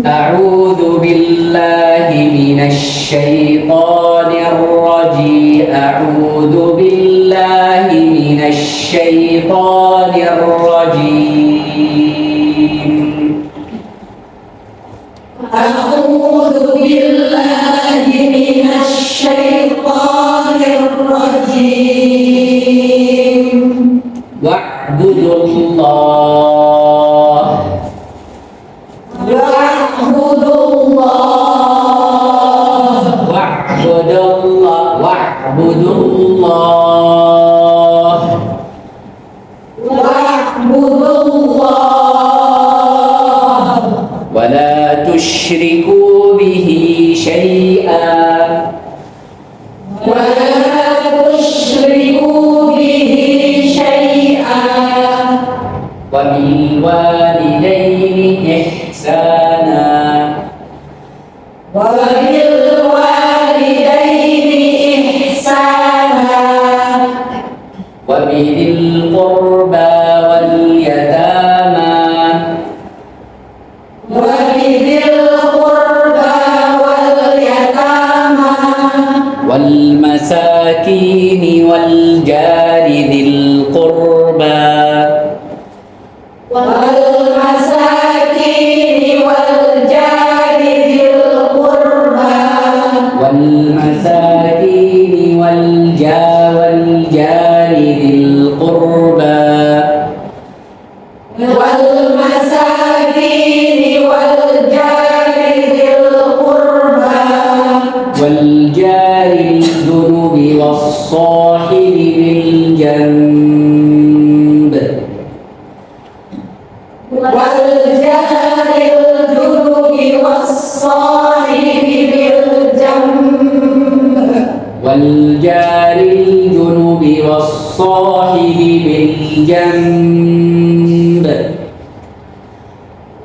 أعوذ بالله من الشيطان الرجيم أعوذ بالله من الشيطان الرجيم أعوذ بالله من الشيطان الرجيم واعبدوا الله واعبدوا الله واعبدوا الله واعبدوا الله واعبدوا الله ولا تشركوا به شيئا ولا تشركوا به شيئا وبالوالدين إحسانا وبالوالدين إحسانا وبذي القربى واليتامى وبذي القربى واليتامى والمساكين والجار ذي القربى والمساكين والجار ذي القربى والمساكين والجار ذي القربى والمساكين والجار ذي القربى والجار الجنب والصاحب بالجنب والجار الجنب والصاحب بالجنب والجار الجنب والصاحب بالجنب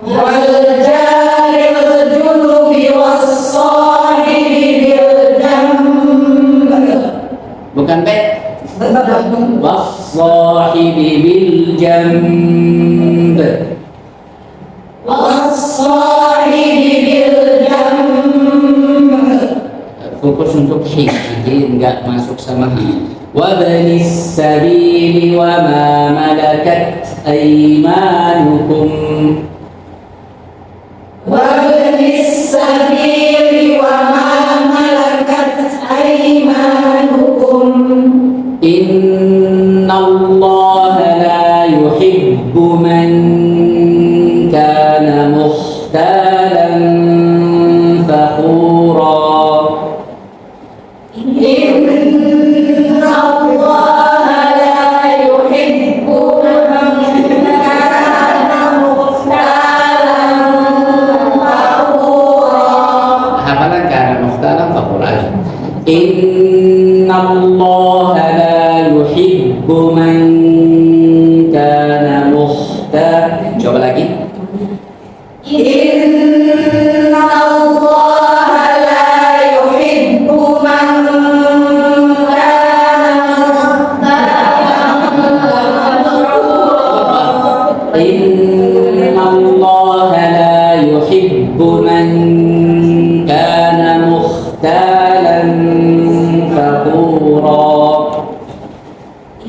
والجار الجنب والصاحب بالجنب bukan be والصاحب بالجنب والصاحب بالجنب fokus untuk hi jadi enggak masuk sama hi وابن السبيل وما ملكت أيمانكم وابن السبيل وما ملكت أيمانكم إن الله لا يحب من كان مختالا فخورا إن الله لا يحب من كان مختالا فخورا hafalan kana mukhtalan fakhura inna allaha la yuhibbu man kana mukhtalan coba lagi إن الله لا يحب من إن الله لا يحب من كان مختالا فخورا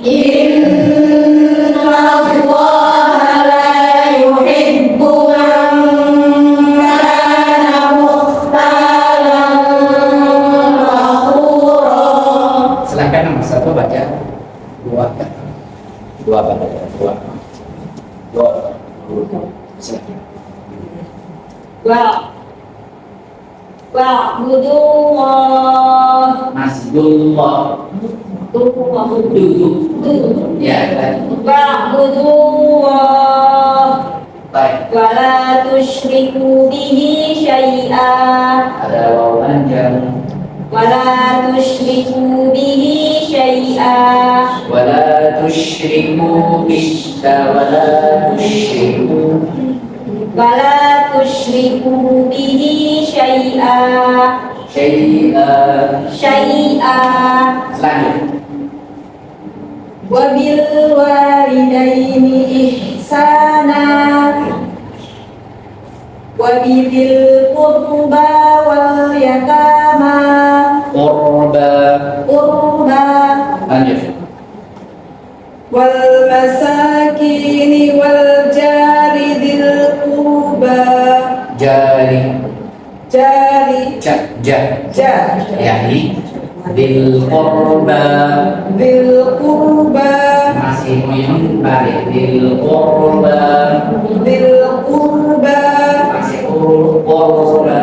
إن الله لا يحب من كان مختالا فخورا silahkan nomor satu baca dua baca dua silahkan Wa'budullah Masjidullah duduk ya tadi Wa'budullah baik wa la tusyriku bihi syai'a ada waw panjang wa la tusyriku bihi syai'a wala tusyriku wala tusyriku wa la tusyriku bihi syai'a syai'a selanjutnya wa bil walidaini ihsana Wabil qurba wal yatama qurba. Lanjut. wal masakini wal jari dil qurba Jari. Ja. Yahi. Bil qurba. Masih muyun balik. Bil qurba. Masih qurba.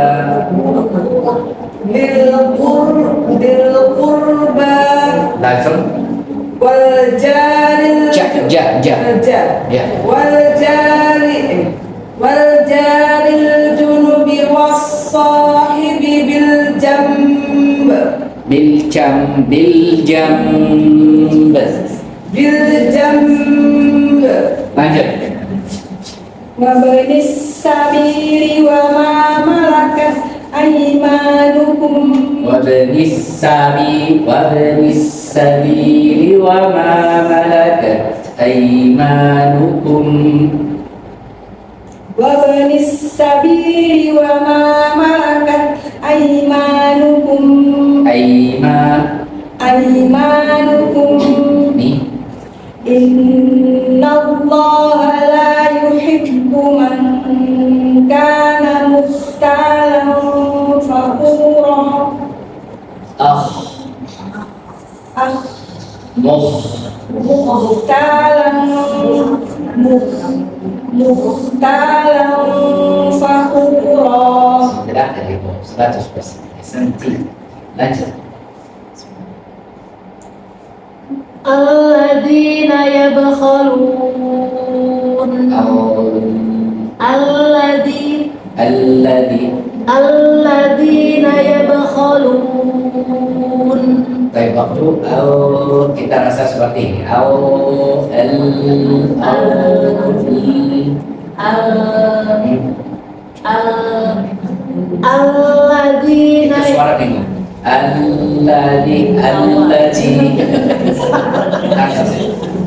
bil qurba Langsung. wal jaril Ja. Ya. wal jaril junubi was sahibi bil jamb Bil jam. Lanjut. wa banis sabili wa ma malakat aymanukum Wabnis sabili wa ma malakat aymanukum. wa banis sabili wa ma malakat aymanukum aymanukum Nih. innallaha la yuhibbu man kana mukhtalan fakhura mukhtalan fakhura Tidak dari 100%. Santi. Lanjut. alladzina yabkhalun alladzina yabkhalun Baik, waktu kita rasa seperti ini. alladzina Suara bingung. Alladzi.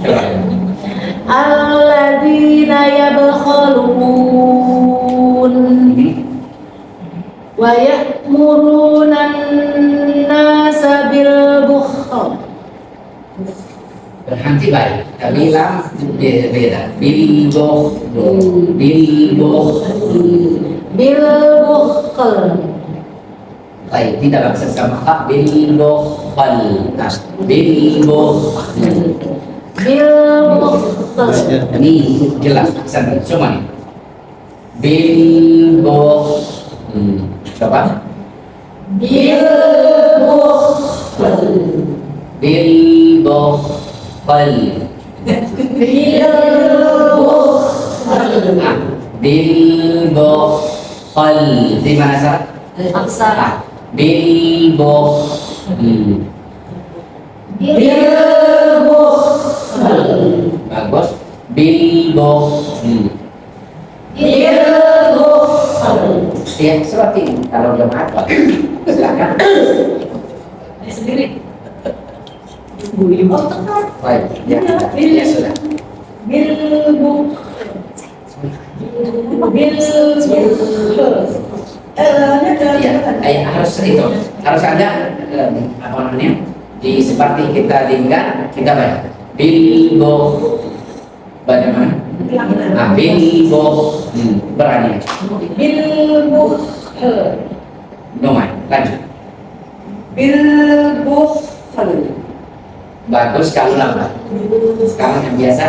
Coba. alladzina yabkhalun wa ya'muruna an-nasa bil bukhl Berhenti baik. Kami lam beda. Bil bukhl baik, tidak bisa sama hak. Bil bukhl. Bil bukhl. Ini jelas pesan semua nih. Bil bukhl. Coba. Bil bukhl. Bil bukhl. Di mana saat? aksara Bil bukhl. Bagus. Bil bukhl. Ya, seperti ini. Kalau belum hafal, silakan. sendiri Baik, ya, ya sudah. Harus itu, harus ada apa namanya? Di seperti kita lingkar, kita baca. Bilbo, bagaimana? Bilbo, berani. Nomor, lanjut. Bagus kalau lambat. Sekarang yang biasa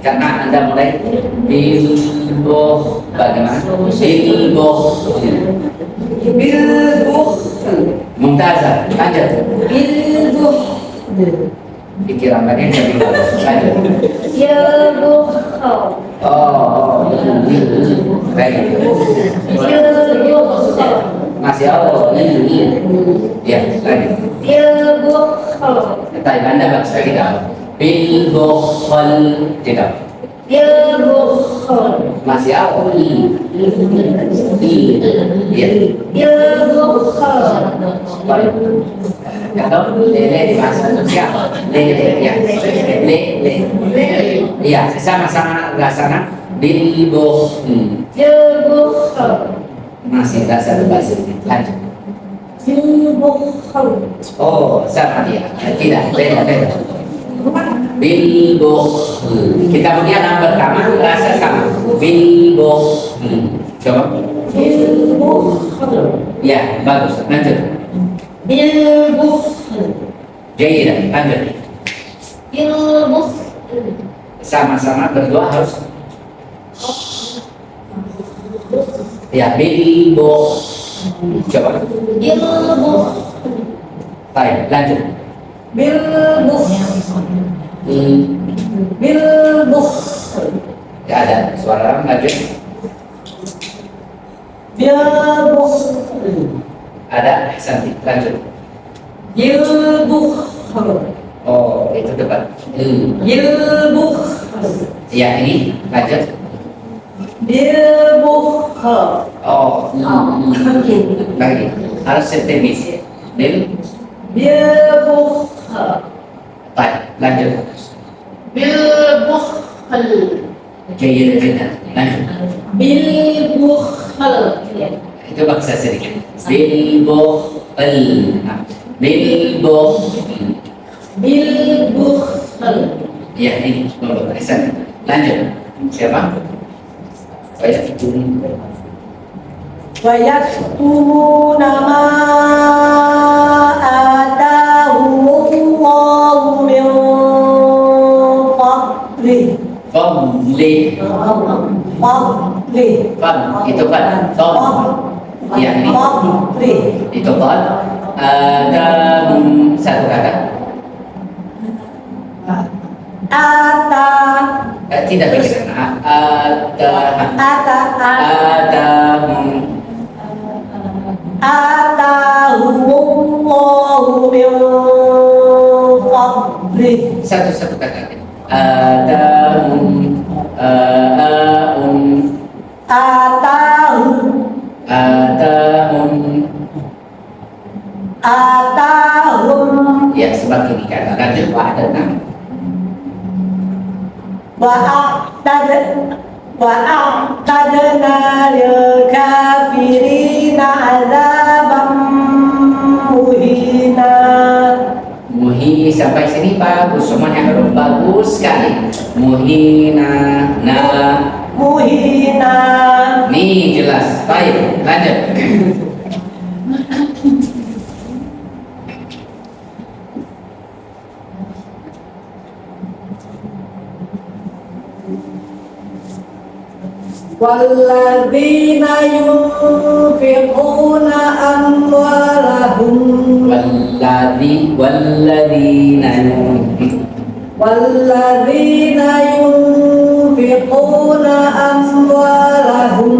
karena Anda mulai bilbo bagaimana? Bilbo. Mumtazah, lanjut. Pikiran bagian jadi lanjut. Oh, baik. Masih Allah. Ya, lanjut. Kita Anda bahasa kita. Bilbukhl tidak. Masih Allah. Ya. Kalau lele di bahasa Indonesia, lele ya, lele, iya sama-sama nggak sana. Bilbukhl. Masih tak satu bahasa. Lanjut. Bil bukhl. Oh, sama dia. Tidak, beda. Bil bukhl. Kita punya yang pertama rasa sama. Bil bukhl. Coba. Bil bukhl. Ya, bagus. Lanjut. Bil bukhl. Jaidah. Lanjut. Bil bukhl. Sama-sama berdua harus. Ya, bil bukhl. Coba. Bil bukhl. Baik, lanjut. Bil bukhl. Bil bukhl. Ya ada suara lanjut. Bil bukhl. Ada Santi lanjut. Bil bukhl. Oh, itu depan. Bil bukhl. Ya, ini lanjut. Bil bukhl. Oh, Oke. lagi harus setemis. Bil, Bil bukhl. baik, lanjut. Bil bukhl. Jaya jaya, lanjut. Bil bukhl. Itu bahasa sedikit. Bil bukhl. Nah, bil bukhl. Bil bukhl. Ya, ini nomor Santi. Lanjut. Siapa? Oh ya. Wa yaktumuna ma atahumullahu min fadlih. Fadli. Fadlih. Fad, itu fad. Fad. Ya, ini. Fadlih. Itu fad. Ada satu kata. Ata Tidak pikiran. atahumullahu min fadlih. Satu kata. Atahum. Ya, seperti ini kata. Lanjut wa'adatna. Wa'atadna lil kafirina azaban muhina. Muhi sampai sini bagus, semuanya huruf bagus sekali. Muhina, Muhina. nih jelas. Baik, lanjut. Walladzina yunfiquna amwalahum Walladzina yunfiquna amwalahum.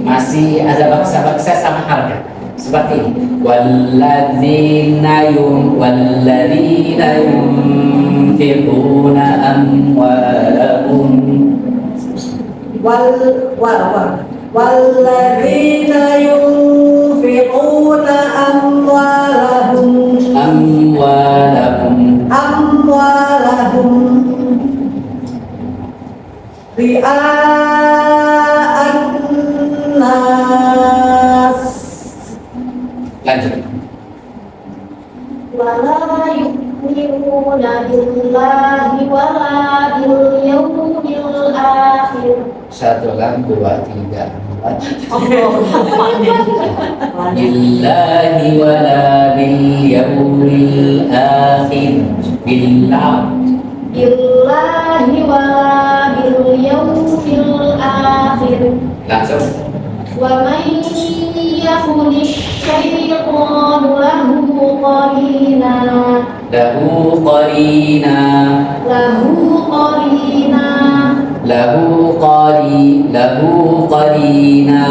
Masih ada baksa-baksa sama harga seperti ini. Walladzina yunfiquna amwalahum. Walladzina yunfiquna amwalahum ria'an nas. Lanjut. Wala yu'minuna billahi wala bil yawmil akhir. 1, 2, 3, 4. Allah. Billahi wala bil yawmil akhir. Billahi wala bil yawmil akhir. Langsung. Wa man yakunish syaitanu lahu qarina.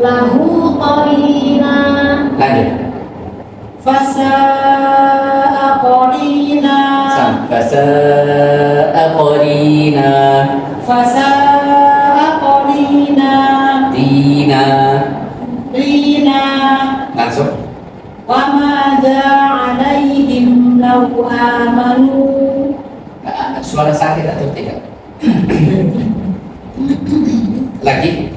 Lahu qarina. Lanjut. Fasa'a qarina. Fasa'a qarina. Fasa'a qarina. Rina. Langsung. Wa ma ja'alaihim law amanu. Suara sakit atau tidak? Lagi.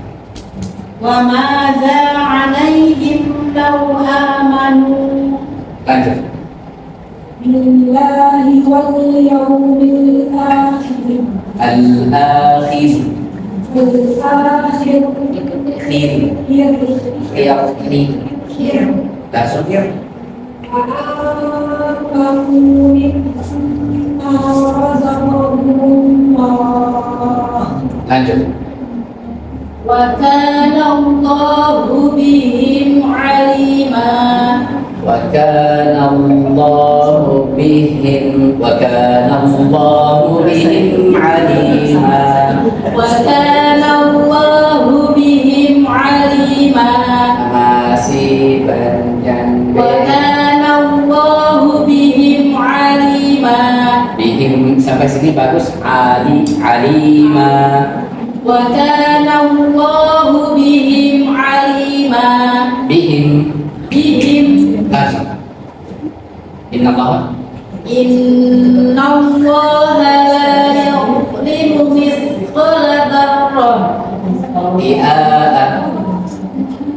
Wa madza 'alaihim law amanu Lanjut. billahi wal yawmil akhir. Al-akhir. Al-akhir. Khir. Khir. Langsung ya. Amanu mimma razaqahumullah. Lanjut. Wa kana Allahu bihim 'alima. وكان الله بهم عليما وكان الله بهم عليما. masih panjang وكان الله بهم عليما. bihim sampai sini bagus alima وكان الله بهم عليما. bihim langsung inna Allah la yuzlimu mithqala dzarrah.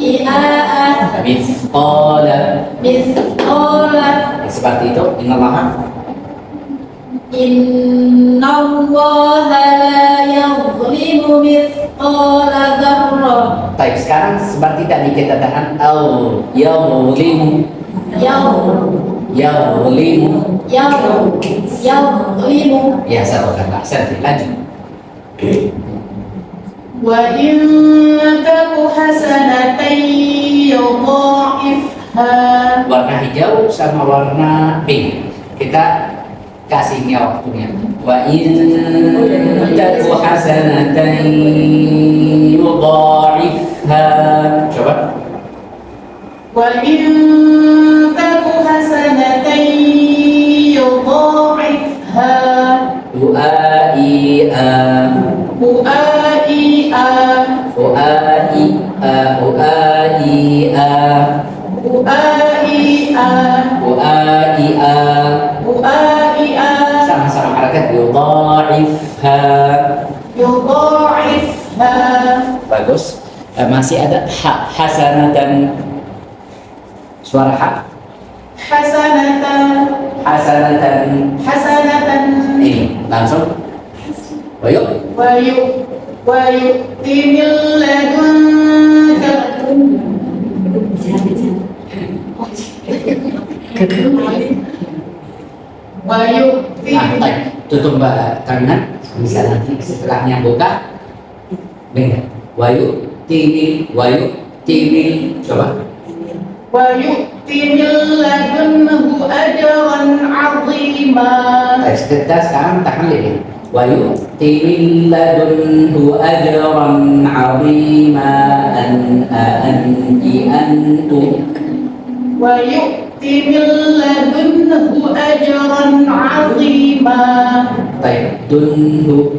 i'aa mithqala seperti itu inna Allah la yuzlimu mithqala dzarrah. baik sekarang seperti tadi kita tahan yaulimu ya satu kata satu lanjut Wa in taku hasanatan yudha'ifha. warna hijau sama warna pink kita kasihnya waktunya wa in taku hasanatan yudha'ifha coba Wa in taku hasanatan yudha'ifha. sama-sama harakat yudha'ifha bagus. Masih ada hasanatan suara hasanatan ini langsung ayo wa yu'ti min ladunka wa yu'ti tutup kanan bisa nanti setelahnya buka dengar wayu timil coba wa yu'ti min ladunhu ajran 'azima. kita sekarang tahan lagi wayu timil ladunhu ajran 'azima antum wa yu'ti min ladunhu ajran 'azima. baik dunhu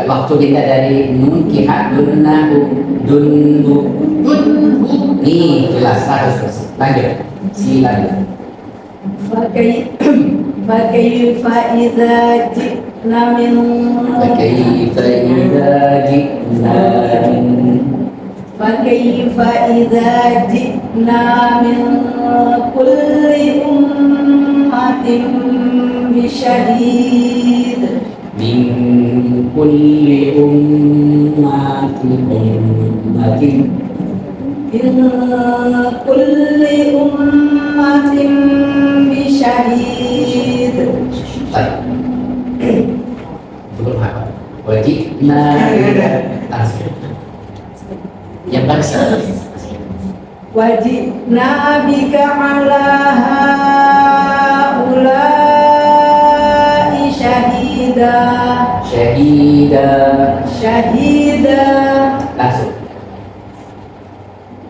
waktu kita dari nun kihat dunhu nih jelas harus lanjut silakan Fakaifa idza ji'na min fakaifa idza ji'na min kulli ummatin bisyahid min kulli ummatin bisyahid. Baik. Belum apa? Wajibna yang bagus. Wajibna bika ala haula'i syahida. Langsung.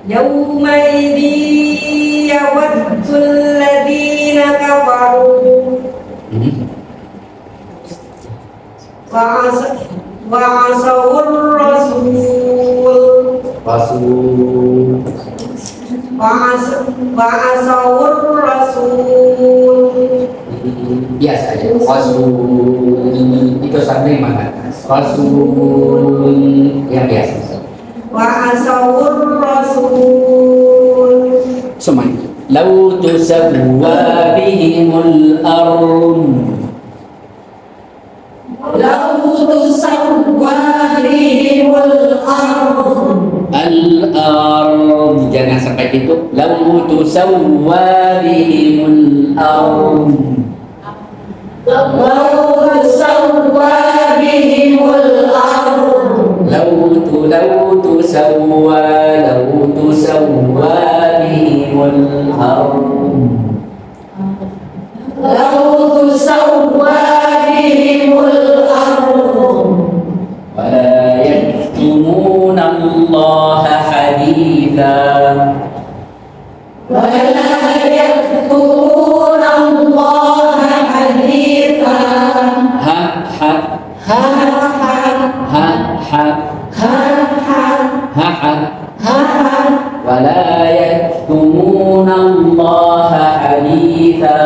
Yaumaidhi yawaddul ladina kafaru wa'asawur rasul biasa aja rasul itu sampai mana rasul yang biasa وعصوا الرسول semuanya. Lau tusawwa bihimul ardh. لو تسوى بهم الأرض Al-ard, jangan sampai itu. Lau tusawwa bihimul ard. لو تسوى بهم الأرض lau tusawwa bihimul ard. لو تسوى بهم الأرض ولا يكتمون الله حديثا. ولا يكتمون الله حديثا Ha ha ها ها ha ha ها ها ha ha. ها ولا يكتمون الله حديثا.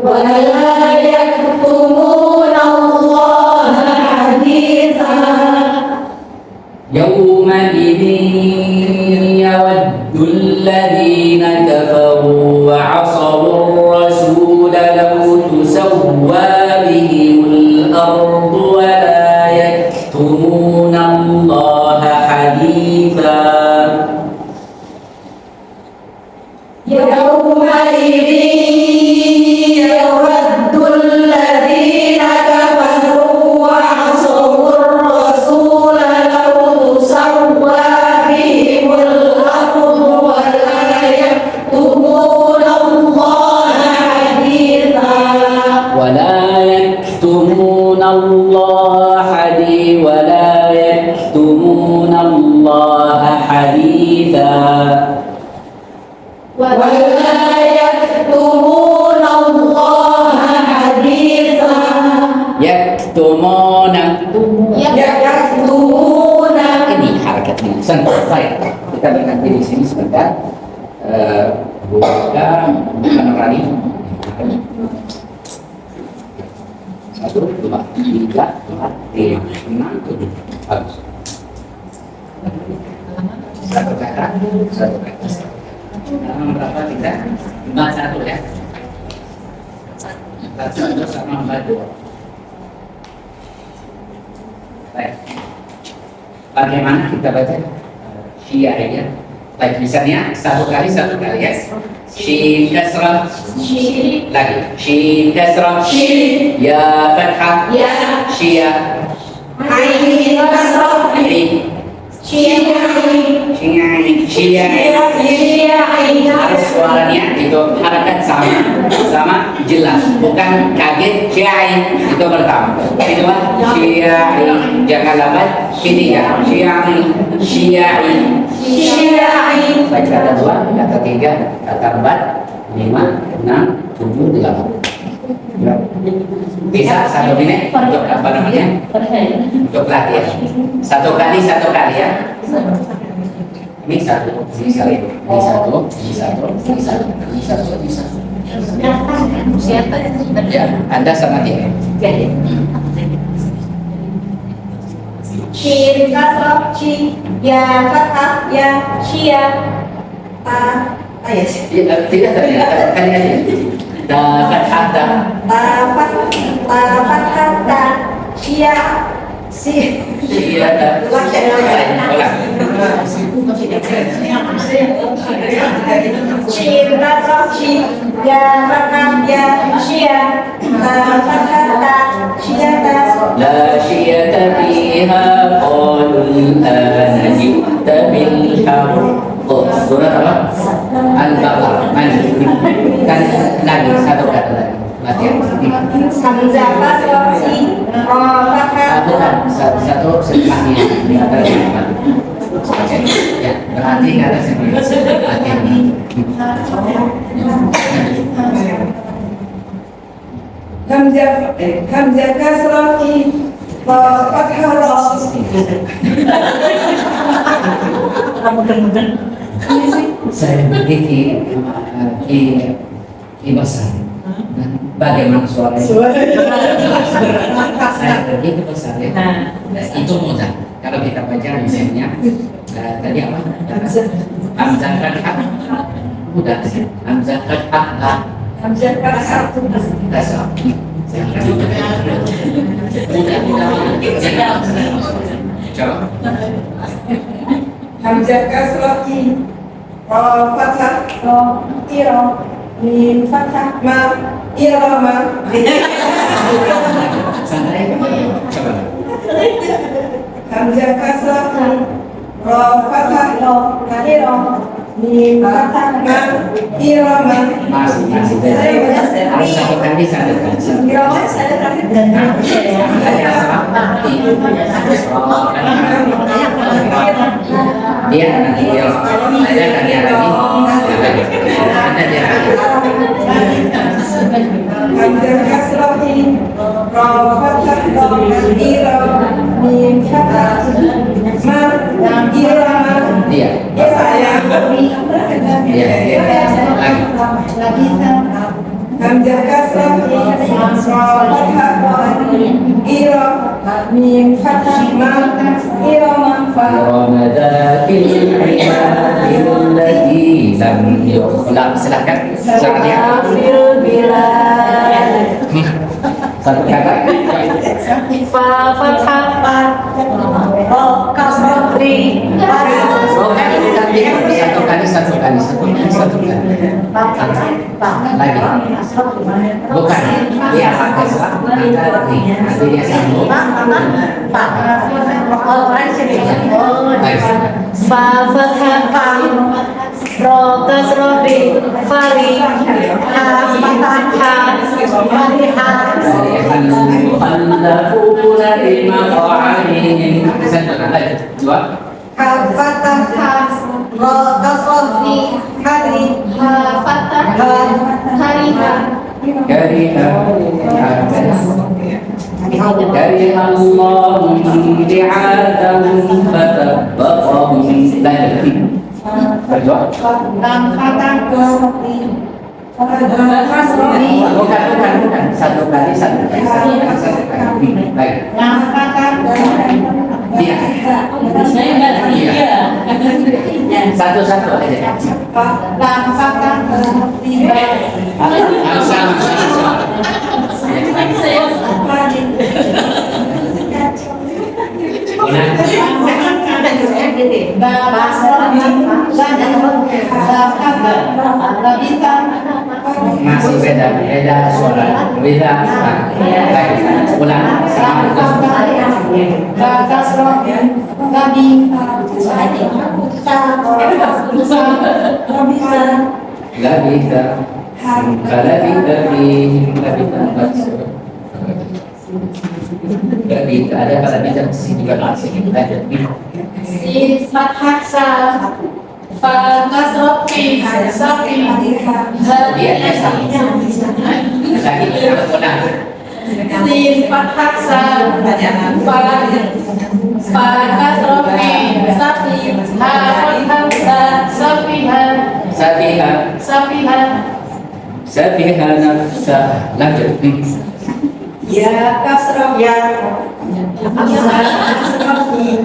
ولا يكتمون الله حديثا يومئذ يود الذين كفروا وعصوا الرسول لو تسوى بهم الأرض ولا يكتمون الله حديثا. يومئذ يود الذين كفروا وعصوا الرسول لو تسوى بهم الأرض ولا يكتمون الله حديثا ولا يكتمون الله حديثا. ولا يكتمون الله حديثا يكتمون يكتمون ini harakatnya baik. Kita berhenti di sini sebentar. Buka Nurani. 1, 2, 3, 4, 5, 6, 7. Bagus. Satu kata, satu kata. Halaman berapa kita? 41 ya. 41 sama 42. Baik. Bagaimana kita baca Syiah ya? Baik, misalnya satu kali ya. Shin kasrah, lagi. Shin kasrah, ya fathah, Ya. Syiah, عين كسر ini, شيعي Syiah. شيعي Harus suaranya itu harakat sama jelas, bukan kaget. Syiah itu pertama, kedua Syiah, jangan lambat. Ketiga Syiah. شيعي Baik, kata 2, kata 3, kata 4, 5, 6, 7, 8. Bisa 1 menit untuk apa namanya? Untuk latihan. Satu kali ya. Ini satu. Ya, Anda sama dia. شين كسر شي يا فتحة يا شيا أيش Tidak terlihat kali aja. Da fathah da. فتحة تا شيا سي Iya da. Ulang. شين كسر شي يا فتحة يا شيا فتحة تا شيا تا لا شية فيها قالوا الآن جئت بالحق. Surat apa? Al-Baqarah. Kan lagi satu kata lagi. Latihan. همزة كسر شي فتحة Bukan satu setengahnya di antara lima. Oke. Ya, berarti kata sendiri. Latihan. همزة كسر فتحة راء Saya memiliki ki besar dan Bagaimana suaranya? Suara. Saya begitu besar ya. Itu mudah. Kalau kita baca misalnya tadi apa? Hamzah fathah mudah. Hamzah fathah Hamzah fathah. dasar. Mudah. Coba. Hamzah kasrah i, ra fathah ra, ira, mim fathah ma, irama. Santai. Coba. Hamzah kasrah i, ra fathah ra, ira, mim fathah ma, irama. Masih. Harus satu kali. Irama saya terakhir. Dia nanti dia lagi. Ada dia lagi. Hamzah kasrah i, ra fathah ra, ira, mim fathah ma, irama. Dia. Saya. Dia. Lagi. Hamzah kasrah ra fathah ra, ira, mim fathah ma, irama fa. Ramadhan الذي لم يخلق. Silakan. Soalnya satu kata. Fa fathah fa ra kasrah ri Satu kali. Lagi. Bukan. Dia pakai salah. Nanti dia sambung. Lagi. fa fathah fa ra kasrah ri fari ha fathah ha fariha المخلفون بمقعدهم. Dua. Ha fathah ha, ra kasrah ri, hari, ha fathah hariha كره الله بعاثهم فطبقهم. Berdoa. lam fathah ri, kasrah ri, Bukan. Satu kali. Baik. lam fathah Iya. Satu-satu aja. lam fathah ri, Masih beda suara, beda. Baik, ulang. Gak bisa. Kalau gak bisa. Ada kalau bisa sini juga masih ada. sin fathah sa fa kasrah fi safi Dia sama. Lagi ulang. sin fathah sa fa kasrah fi safi ha fathah sa safiha Safiha nafsah. Lanjut. ya kasrah ya, kasrah i,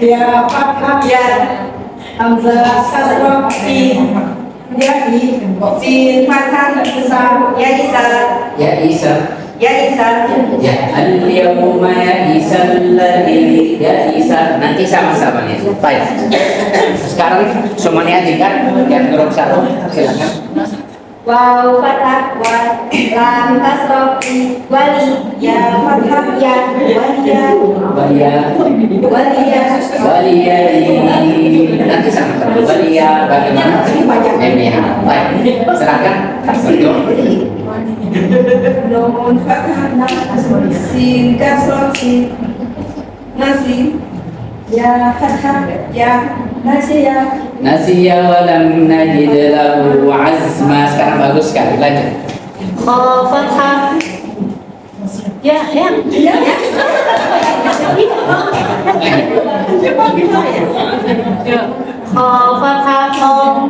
ya fathah ya, hamzah kasrah i, ya i, sin fathah sa, ya isa, Ya Isa. ya isa, Ya al-yawma ya Isa alladhi ya Isa. Nanti sama-sama nih. Baik. Sekarang semuanya tinggal yang grup satu. Silakan. waw fathah wa lam kasrah fi wali ya fathah ya waliya Walia nanti sama-sama. Walia bagaimana? Ya. Baik. Silakan. Berdua. nun fathah sin kasrah sin, nasi, ya fathah ya, Nasiya. Nasiya wa lam najid lahu azma. Sekarang bagus sekali. Lanjut. Kha fathah. Ya. Kha fathah kha.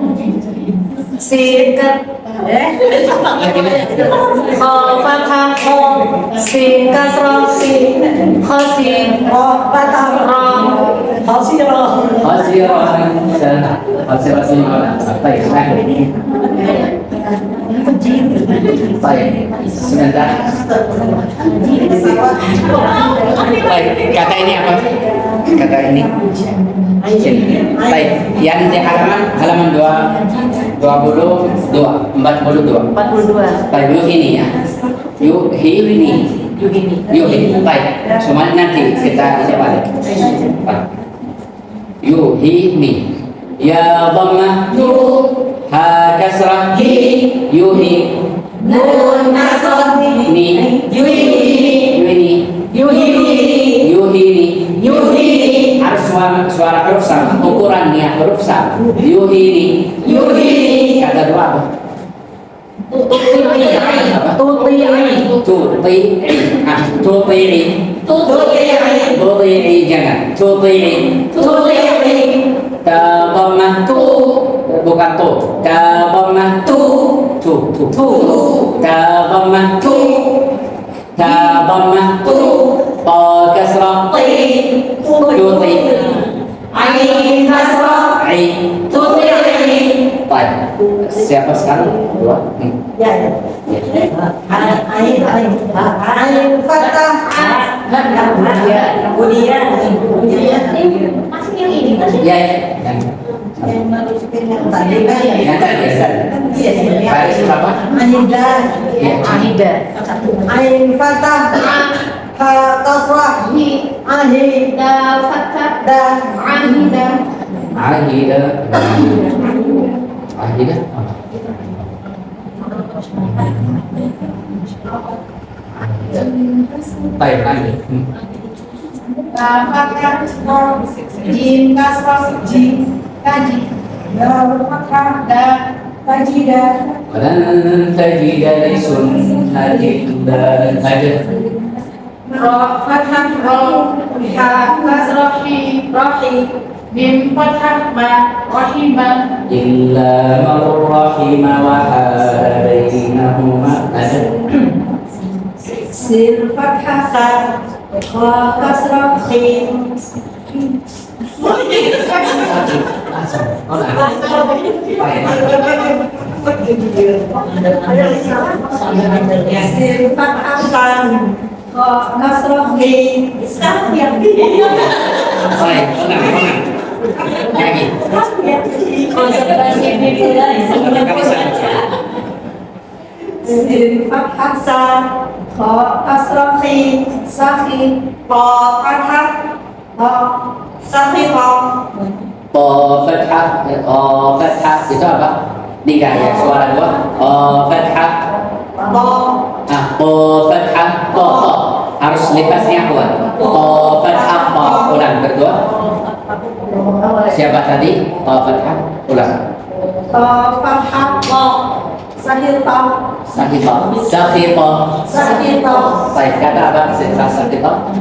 Sin kat. Kha fathah kha. Sin kasrah sin. Khasin. Patah. Ra. Khasirah. Khasiran sana. Khasiran. Baik. Lanjut. Baik. Sebentar. Baik. Kata ini apa? Kata ini. Baik. Yang di halaman 42. 42. 42. Baik, yuhini ya. Yuhini. Baik. Semua nanti kita balik. Baik. Yuhini. Ya dhammah. Ha kasrah. Yuhi. Nun nasrah. Ni. Yuhini. Yuhini. Harus suara huruf sama. Ukurannya huruf sama. Yuhini. Kata dua apa? Tuti'i jangan. Tuti'i. Tadhammah. Bukan tu. Tadhammah. Tadhammah. Tadhammah. Ta kasrah. Tuti. Ain kasrah. Ai. Tuti'i. Baik. Siapa sekarang? Dua. Ya. Ain fathah. Kemudian masih yang ini kan? Ya. Yang masukin yang tadi kan? Yang tadi ya. Baris berapa? Anida. Ahida. Ain fathah. Ha kasrah. Ahida fathah. Da. Ahida. Ahida. Baik, lanjut. Fathah. Jim kasrah. Jim. Kaji. Dal fathah. Da. Tajida. Walan tajida li sunnatillah. Lanjut. Ra fathah. Ra. Ha kasrah. Rahi. Mim fathah ma rahimah. Illa man rahima wa hadainahuma. Lanjut. Sin fathah sa. Kha kasrah. Khi. Sin fathah san. Kha kasrah. Khi. Sekarang yang Baik, tenang. Lagi. Konsentrasi dimulai. Sin fathah sa. Kha kasrah. Khi. Sakhi. Qa fathah. Ha. Sakhi qa. Po fathah. Fathah itu apa? Tiga ya, suara dua. Fathah. Ba. Po fathah. Po. Harus lepasnya kuat. Po fathah. Po. Ulang berdua. Siapa tadi? Po fathah. Ulang. Fathah. Qa. Sakhi qa. Sakito. Sakito. Sakhi qa. Baik, kata apa? Setelah sakito.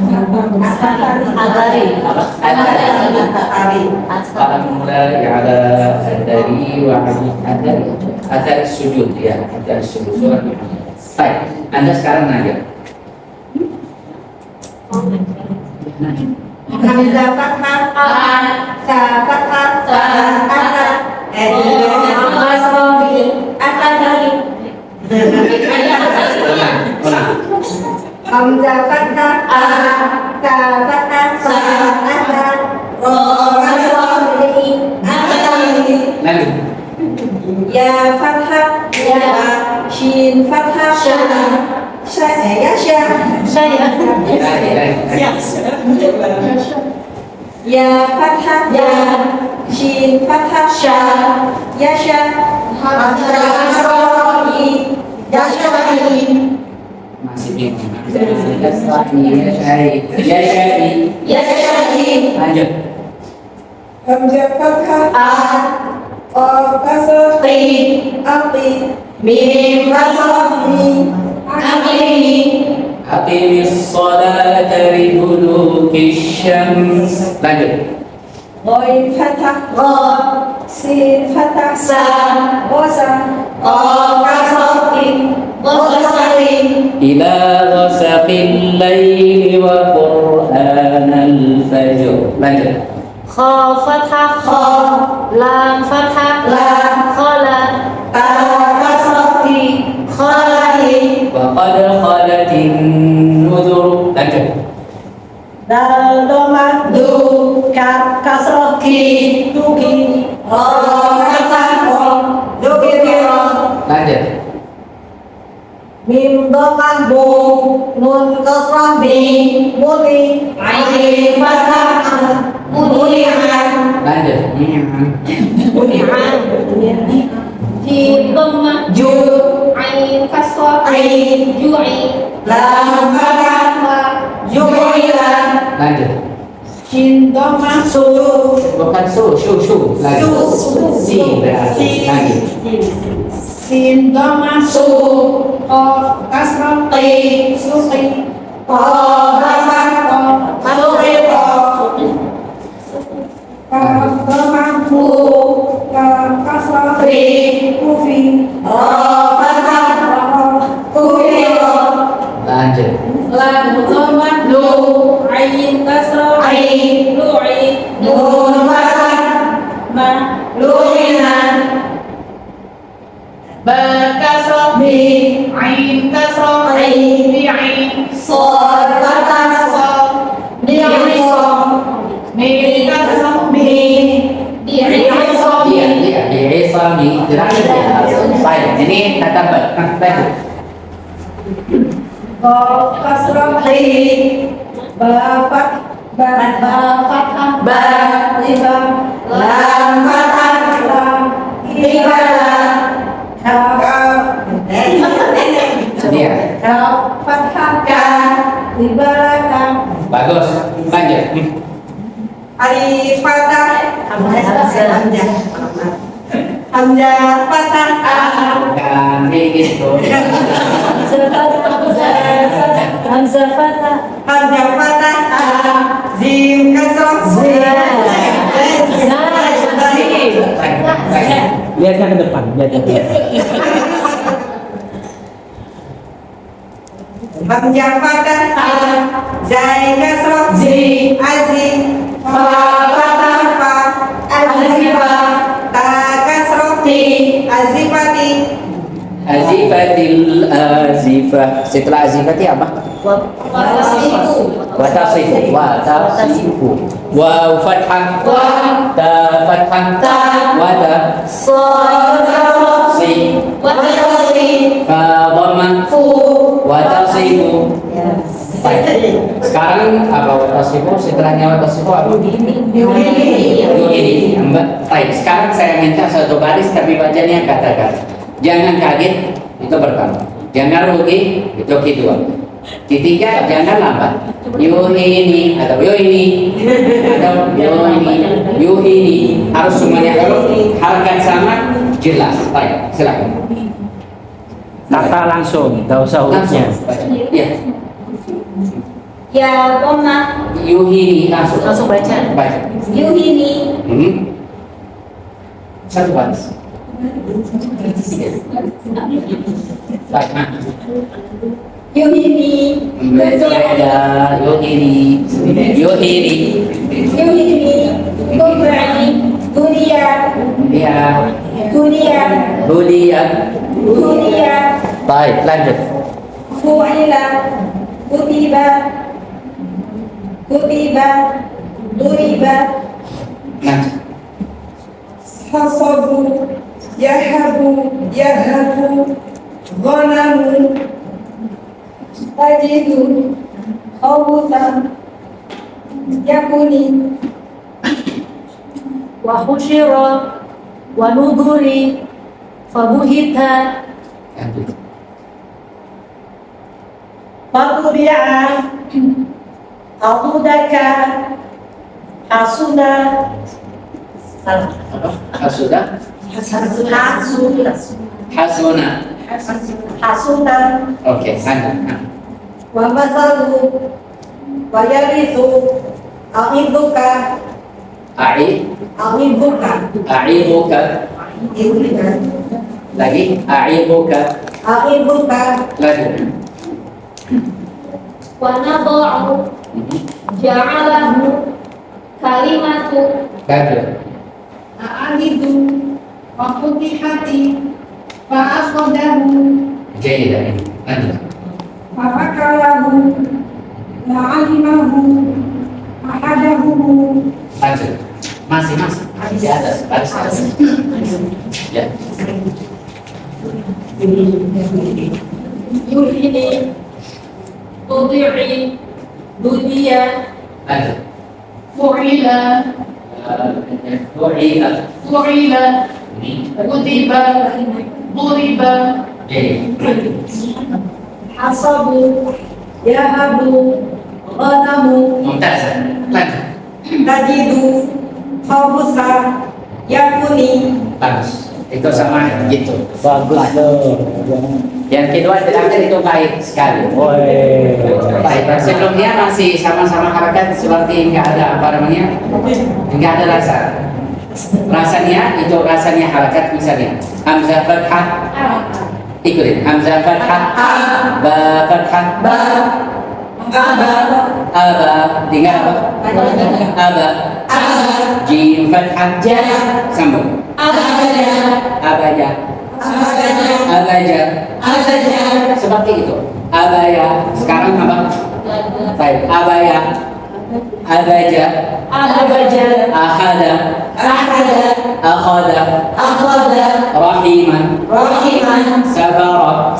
Agari. Apa? Atari. Sekarang mulai ada dari adari sujud ya, adari sujud. Baik, Anda sekarang nanya. Hamzah fathah. Sa fathah. Ata. Hamzah fathah. Sa fathah. Ata. Lanjut. Ya fathah. Ya. Shin fathah. Sya. Ya sya. Saya. Ya fathah. Ya. Shin fathah. Sya. Ya sya. Ya sya. Masih bingung. Ya syai. Ya sya. Lanjut. Hamzah fathah A Qaf kasrah Qi Aqi Mim kasrah Mi Aqimi Aqimis salata liduluki syams. Lanjut. Ghain fathah Gha Sin fathah Sa Qasa Qaf kasrah Qasri Ila ghasaqil laili wa qur'anal fajr. Lanjut. Kha fathah Kha Lam fathah Lam Khala Ta kasrah Khalahi Wa qad khalatin nuzur. Lanjut. Dal dhamma Du Kaf kasrah Ki Tuki Ra fathah Ra Dukira Lanjut. Mim dhamma Bu Nun kasrah Bi Muni Ain fathah Muni'an Lanjut. Muni'an Jim dhammah Ju Ain kasrah Ain Ju'i Lam fathah Ju'ila Lanjut. Shin dhamma Su Bukan shu. Lanjut. Si berarti. Lanjut. Sin dhamma Su Qaf kasrah Qi Suqi Ta fathah Suqita Kaf dhamma Fu Kaf kasrah Fi Kufi Ra fathah Kuhira Lanjut. Lam dhamma Lu Ain kasrah Ain Lu'i Nun fathah Ma Lu'ina Ba kasrah Bi Ain kasrah Ain Bi'ain Sad fathah Sad Bi'isam Mim kasrah Mi Bi'isam Iya, bi'isami. Terakhir ya. Baik, ini kata lanjut. Qaf kasrah Qi Ba fathah Ba Liba Lam fathah Lam Ibala Kaf Iya. Kaf fathah Ka Libaraka Bagus. Lanjut. Alif fathah Hamzah fathah A Dan itu. Hamzah fathah Hamzah fathah A Zim kasrah Lihatnya ke depan, lihatnya ke depan. Hamzah fathah A Zai kasrah Zi Azim Fa fathah Fa Azifah Ta kasrah Ti Azifati Azifatil azifah. Setelah azifati apa? Watasifu. Wa fathah. Ta fathah. Wata. Si. Fa dhamma. Watasifu. Baik. Sekarang apa watasifu? Setelahnya watasifu apa? Yuhini. Baik. Sekarang saya minta satu baris tapi bacanya kata-kata. Jangan kaget, itu pertama. Jangan rugi, itu kedua. Ketiga, jangan lambat. Yuhini atau yuhini atau yuhini harus semuanya harus harakat sama jelas. Baik, silakan. Kata langsung, nggak usah hurufnya. Ya, Ya dhamma yuhini langsung. Langsung baca. Baik. Yuhini Satu baris. Baik, nah. Yuhini Berbeda, yuhini. Kubrani Dunia Dia, Hudia. Baik, lanjut. Fu'ila Kutiba Duriba Lanjut. Hasabu Yahabu Ghanamu Tajidu Khawutan Yakuni Wa husyira Wa nuduri Fabuhita Lanjut. Fatubi'a Atudaka Hasuna Apa? Hasuda? Hasuna. Hasuna Oke, Anda. wa masalu wa yarisu a'iduka A'iduka. Lagi. A'iduka. Lagi. Wa nada'u ja'alahu kalimatu Bagus. a'idu wa futihati fa akhadahu Jayidah ini. Lanjut. fa akalahu wa alimahu ahadahu Lanjut. Masih di atas. Baris atas. Ya. yuhini tudi'i dudiya Lanjut. fu'ila Fu'ila. fu'ila Ini. kutiba duriba Jayidah. hasabu yahabu ghanamu Mumtaz. Lanjut. tajidu khabusa yakuni Bagus. Itu sama gitu. Bagus loh. Yang kedua terakhir itu baik sekali. Woi. Baik. Sebelumnya masih sama-sama harakat seperti nggak ada apa namanya, nggak ada rasa. Rasanya itu rasanya harakat misalnya hamzah fathah, ikutin hamzah fathah, ba fathah, aba, dengar apa? Aba, jim fathah, sambung. Abaja, seperti itu. Abaya, sekarang apa? Baik, abaya, abaja, ahada, akhada, rahiman, safara.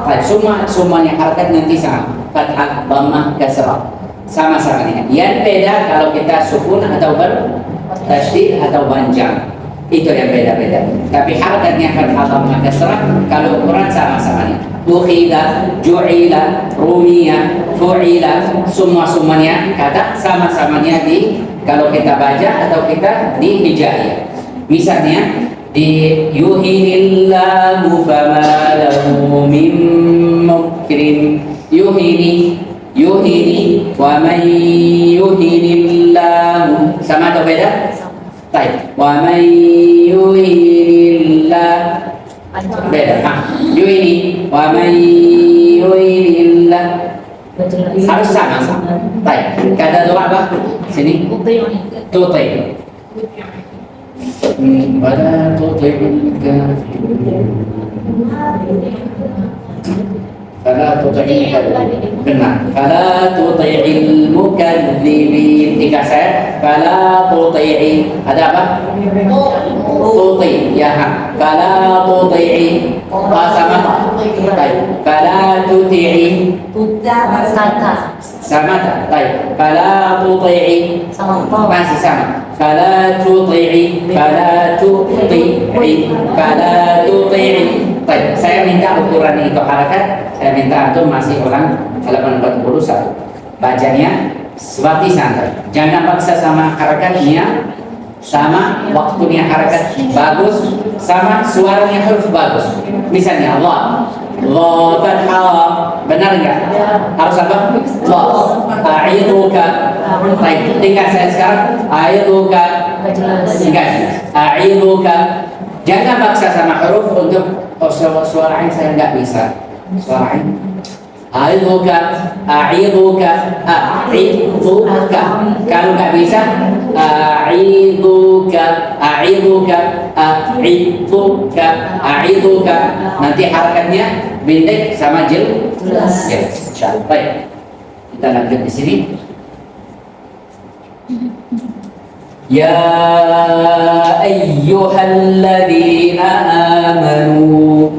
Baik, semuanya harakat nanti sama. Fathah, dhammah, kasrah. Sama-sama ini. Yang beda kalau kita sukun atau bertasydid atau banjang. Itu yang beda-beda. Tapi harakatnya fathah, dhammah, kasrah. Kalau ukuran sama-sama ini. Ukhida, ju'ila, rumiya, fu'ila, semuanya kata sama-samanya di kalau kita baca atau kita di hijaiyah. Misalnya di yuhinillahu fama lahu min mukrim. Yuhini wa man yuhinillahu, sama atau beda? Baik. Wa man yuhinillahu beda. Yuhini wa man yuhinillahu harus sama. Baik. Kata doa apa? Sini. Tuti. Wala tuti'il kafirin. Fala tuti'il kafirin. Benar. Fala tuti'il mukadzibin. Tiga set. Fala tuti'i. Ada apa? Tuti. Ya. Fala tuti'i. Sama. Baik. Fala tuti'i. Sama tak? Baik. Fala tuti'i. Masih sama. Fala tuti'i. Fala tuti'i. Baik, saya minta ukuran itu harakat. Saya minta antum masih ulang halaman 41. Bacanya seperti santai. Jangan paksa sama harakatnya, sama waktunya harakat bagus, sama suaranya huruf bagus. Misalnya Allah, Allah fathah, benar enggak? Harus apa? Allah. A'iduka. Baik, tinggal saya sekarang. A'iduka. Enggak. A'iduka. Jangan paksa sama huruf untuk suara ain saya nggak bisa. Suara ain. A'iduka, a'iduka. Kalau nggak bisa, a'iduka. Nanti harakatnya pendek sama jelas. Ya, insyaallah. Baik. Kita lanjut di sini. Ya ayyuhalladzina amanu.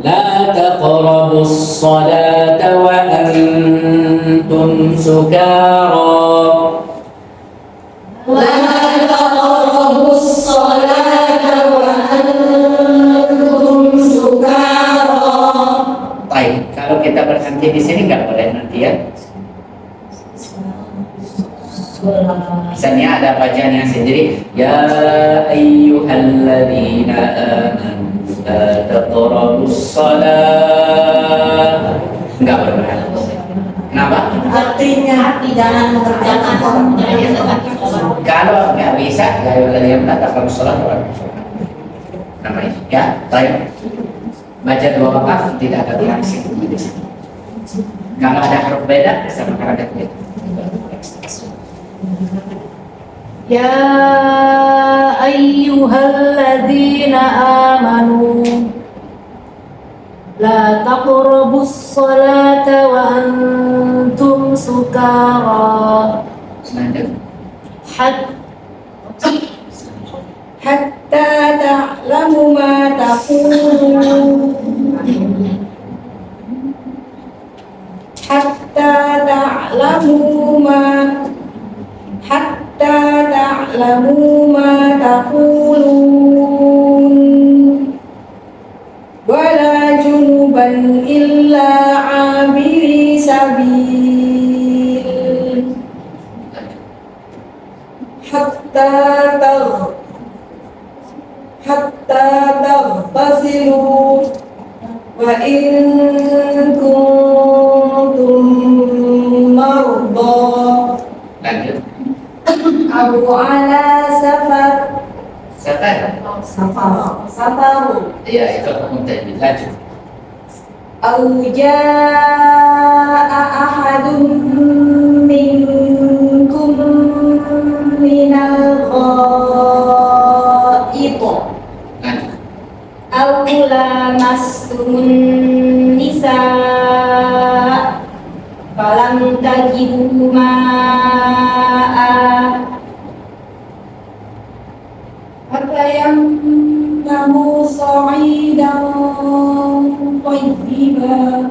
La taqrabus salata wa antum sukara. bacaannya sendiri. Ya ayyuhalladzina amanu la taqrabus shalah. Enggak benar. Kenapa? Artinya jangan mengerjakan Kalau nggak bisa, ya ayyuhalladzina amanu la taqrabus shalah. Namanya ya, baik. Baca dua wakaf tidak ada reaksi. Kalau ada huruf beda sama harakat beda. Ya ayyuhalladzina amanu la taqrabus salata wa antum sukara Lanjut. hatta ta'lamu ma taqulun hatta ta'lamu ma taqulun wala junuban illa abiri sabil hatta taghtasilu wa in kuntum marda Lanjut. aw ala safar Safar. Iya, itu mungkin. Lanjut. aw jaa ahadun minkum minal ghaib Lanjut. aw lamastumun nisaa falam tajidu ma'a fatayammamu sa'idan tayyiban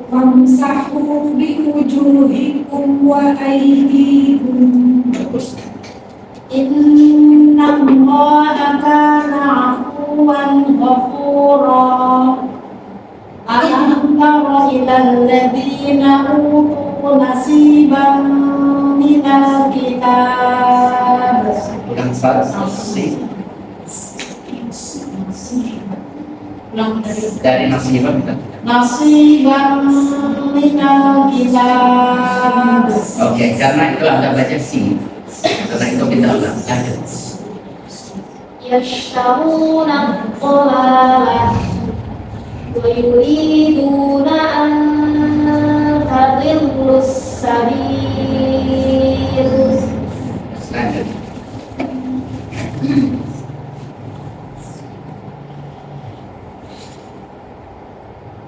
famsahu biwujuhikum wa aydikum inna Allaha kana 'afuwan ghafura alam tara ilal ladzina utu nasiban minal kitab Ulang sih. Dari nasibah kita. nasiban minal kitab Oke, karena itu Anda baca si. Karena itu kita ulang. Lanjut. yashtaruna dhalalah wa yuriduna an tadillus sabil Lanjut.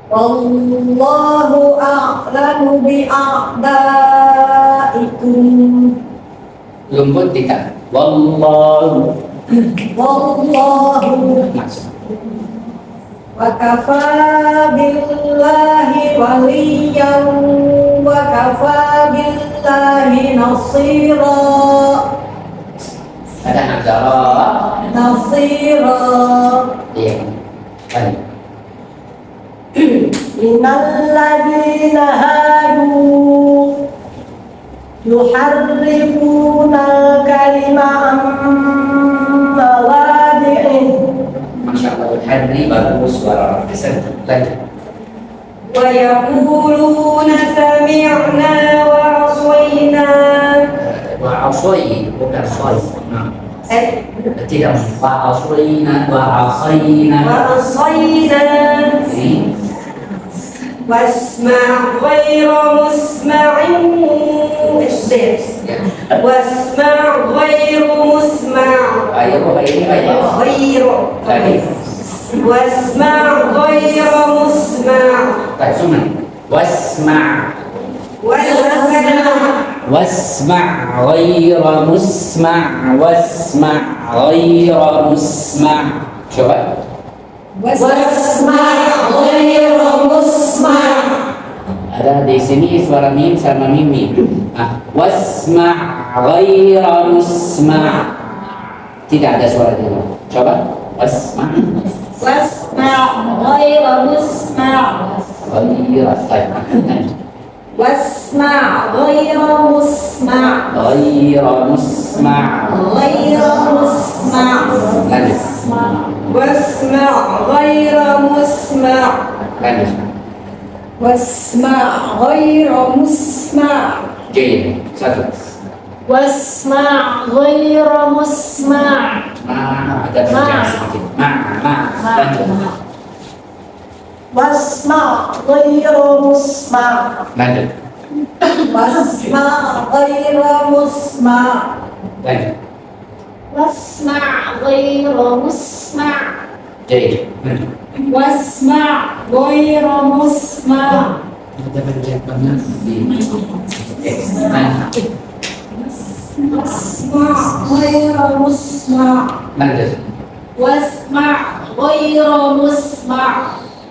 wallahu a'lamu bi'a'daikum Lembut tidak. Wallahu. wallahu Masuk. wa kafa billahi waliyan wa kafa billahi nasira Ada nazarah. nasira Iya. Lanjut. innal ladina hadu yuharrifuna al-kalima an mawadi'ih Masya Allah. Hadri bagus suara orang. Lanjut. wa yaquluna sami'na wa aswayna Wa asoi bukan soi. Nah, tidak. Wa aswayna wa asayna. wa aswayna Ini. wasma' ghayra musma'in Ya. wasma' ghayru musma' Ayo, ini aja. ghayru Lagi. wasma' ghayra musma' Tak cuma. Wasma'. واسمع غير مسمع واسمع غير مسمع coba wasma' ghayra musma' ada di sini suara mim sama mimi wasma' غير مسمع tidak ada suara itu coba wasma' غير مسمع غير طيب واسمع غير مسمع غير مسمع غير مسمع lanjut واسمع غير مسمع lanjut واسمع غير مسمع J satu واسمع غير مسمع ada berjalan sedikit lanjut واسمع غير مسمع lanjut واسمع غير مسمع lanjut واسمع غير مسمع J lanjut واسمع غير مسمع ada berjalan banget di lanjut واسمع غير مسمع lanjut واسمع غير مسمع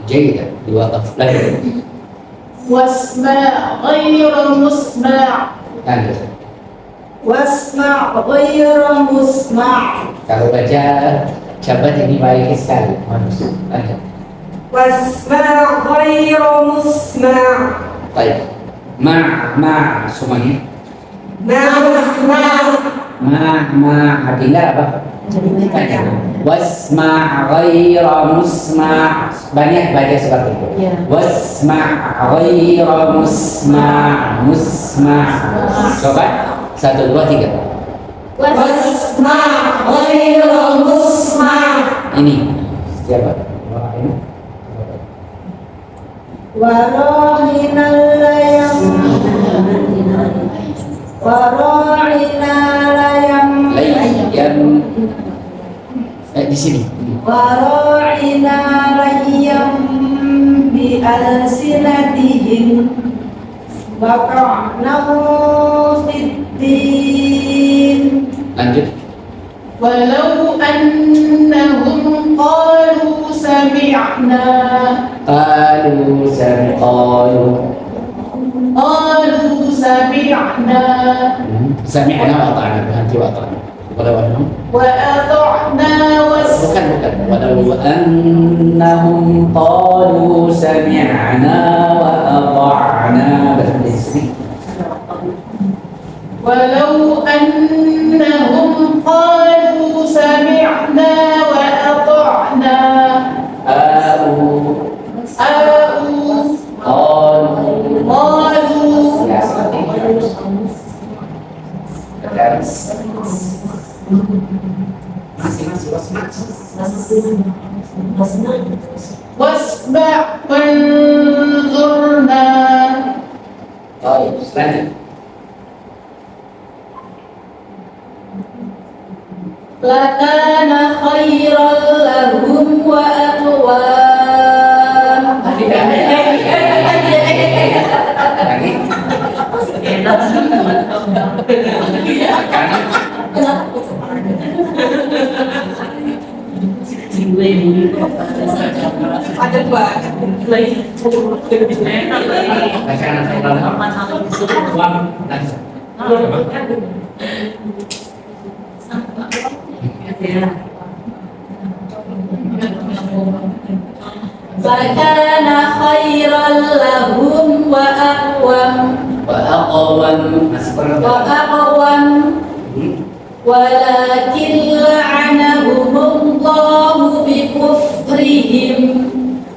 J dua kata lanjut واسمع غير مسمع lanjut واسمع غير مسمع kalau baca jabat ini baik sekali lanjut واسمع غير مسمع baik ma semuanya مع artinya apa? Banyak. Wasma' ghaira musma' banyak baca seperti itu. Ya. Wasma' ghaira musma' coba 1 2 3 واسمع غير مسمع ini siapa? Ini وراعنا الليم وراعنا ليم yang di sini وراعنا ليم بألسنتهم وطعنوا في الدين lanjut ولو أنهم قالوا سمعنا qalu سمعنا sami'na wa ata'na berhenti wa ata'na walau annahum وأطعنا bukan walau annahum qalu sami'na wa ata'na berhenti di sini ولو أنهم قالوا سمعنا وأطعنا قالوا ya seperti itu terus masih واسمع وانظرنا baik lanjut لكان خيرا لهم وأقوام lagi karena ada dua لكان خيرا لهم وأقوم ولكن لعنهم الله بكفرهم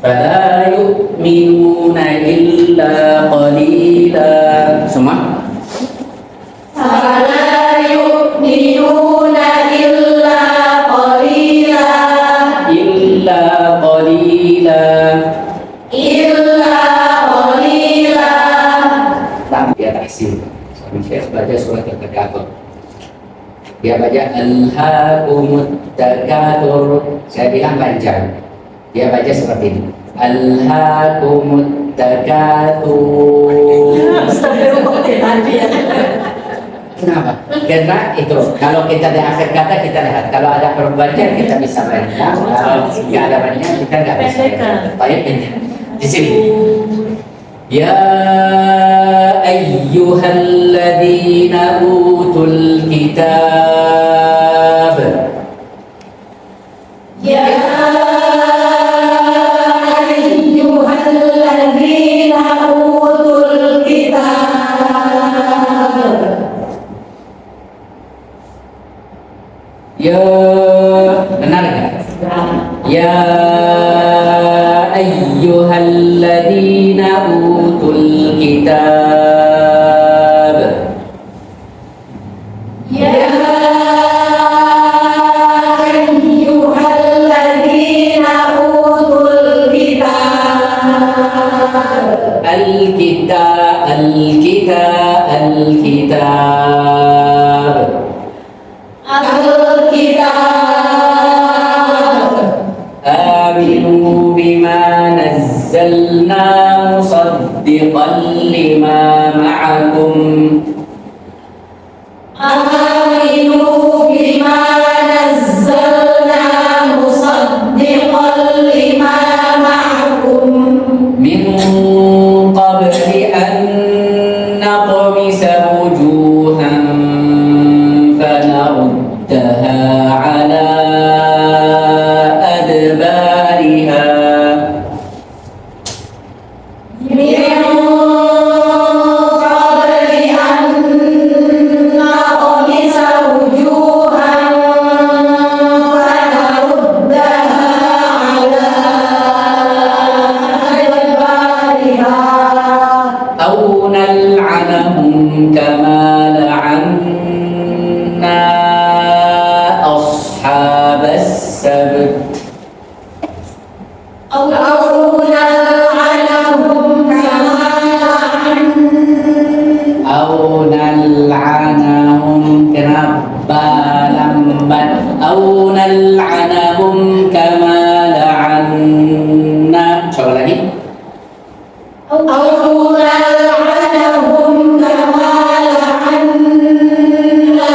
فلا يؤمنون إلا قليلا semua فلا يؤمنون إلا قليلا إلا قليلا إلا قليلا. dia tahsin suami saya baca surat Al-Takatsur dia baca Alhaakumut Takatsur saya bilang panjang dia baca seperti ini Alhaakumut Takatsur kenapa? Karena itu kalau kita di akhir kata kita lihat kalau ada perbanyak kita bisa baca kalau nggak ada banyak kita nggak bisa baik ini di sini ya ayyuhalladzina utul kitab Ya أوتوا الكتاب يا أيها الذين أوتوا الكتاب آمنوا بما نزلنا مصدقا لما معكم آمنوا بما نزلنا مصدقا لما معكم من قبل أن نطمس وجوها فنردها على أدبارها من قبل أن نطمس وجوها فنردها على أدبارها أو نلعنهم كما لعنا أصحاب السبت أو نلعنهم كما أو نلعنهم كما لعنا coba lagi أو نلعنهم كما لعنا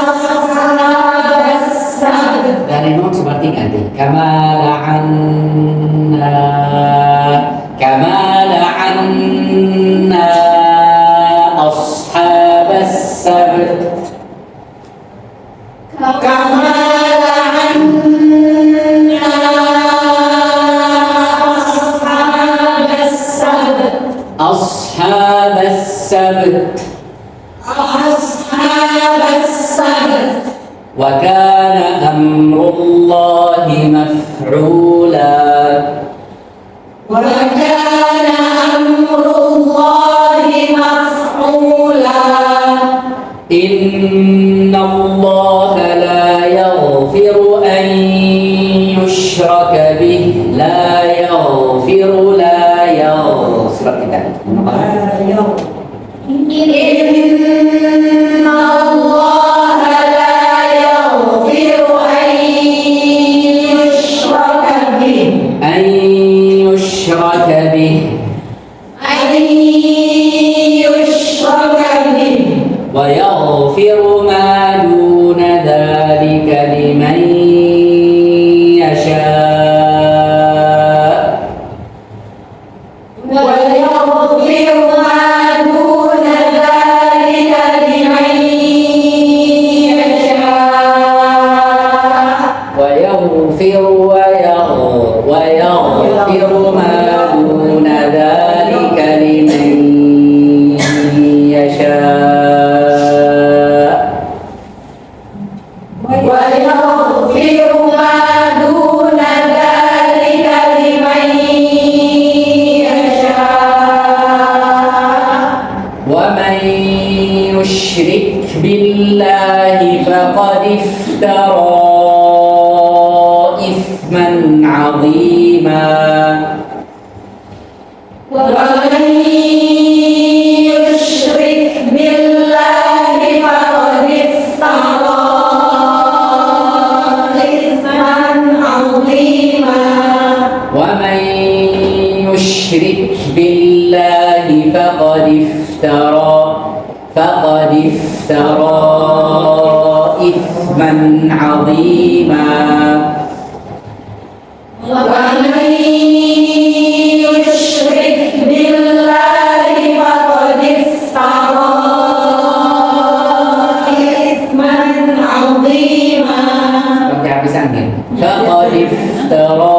أصحاب السبت dari nun seperti ganti kama la'anna ashabas sabt كما لعنا أصحاب السبت أصحاب السبت وكان أمر الله مفعولا وكان أمر الله مفعولا إن الله لا يغفر أن يشرك به لا يغفر seperti tadi إن الله لا يغفر أن يشرك به أن يشرك به ويغفر ما دون ذلك لمن يشاء ويغفر ما دون ذلك لمن يشاء ويغفر ما دون ذلك لمن يشاء ويغفر ما دون ذلك لمن يشاء ومن يشرك بالله فقد افترى إثما عظيما ومن يشرك بالله فقد افترى إثما عظيما ومن يشرك بالله فقد افترى إثما عظيما ومن يشرك بالله فقد افترى إثما عظيما Pakai habis angin. فقد افترى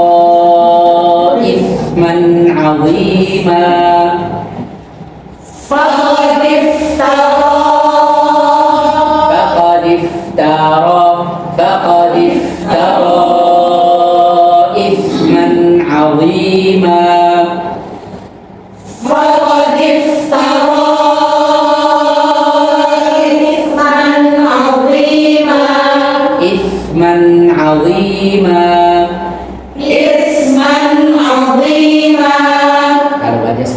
إثما عظيما فقد افترى إثما عظيما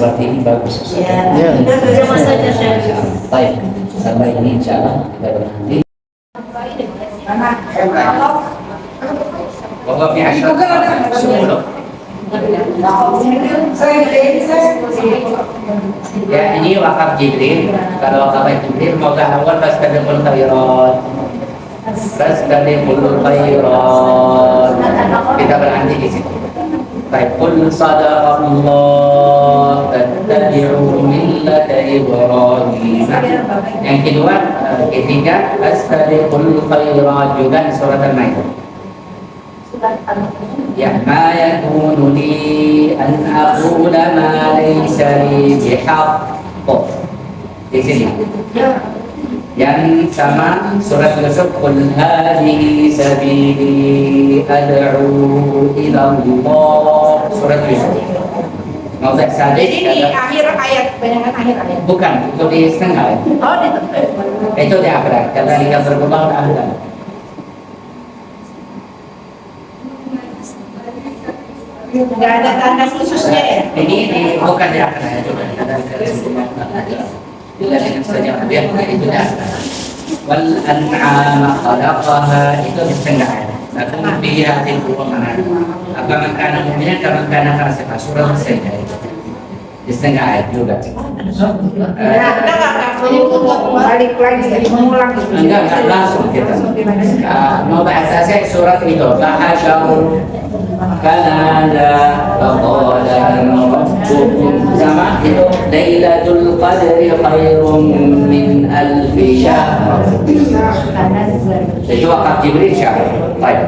seperti ini bagus. Ya. Ya. Terima saja Syekh. Baik, sampai ini insya Allah kita berhenti. Wakafnya Asyad 10. Ya ini wakaf Jibril. Kalau wakaf Jibril moga awal fastabiqul khairat. Fastabiqul khairat. Kita berhenti di situ. Baik, qul sadaqallah tattabi'u millata Ibrahim. Yang kedua, ketiga, fastabiqul khairat juga surat Al-Maidah. Ya ma yakunu li an aqula ma laysa li bihaqq. Di sini. Yang sama surat Yusuf, qul hadhihi sabili ad'u ila Allah. Surat Yusuf. Mau tak sadis? Jadi di akhir ayat, banyakan akhir ayat. Bukan, itu di setengah. Oh, di Itu di akhirat. Karena kita berkembang di akhirat. nggak ada tanda khususnya ya. Ini bukan di akhirat. Bila dengan saja biar itu dah. Wal an'ama khalaqaha itu di setengah ayat. Satu bihatil qur'an. Apa makna mu'minah kama kana fasika surah As-Sajdah. Di setengah ayat juga. Kita nggak balik lagi, mengulang. Enggak langsung kita. Mau bahasa saya surat itu. Fahasyaru kanada faqala rabbukum sama itu Lailatul Qadri khairum min alfi syahr. Itu wakaf Jibril syahr. Baik.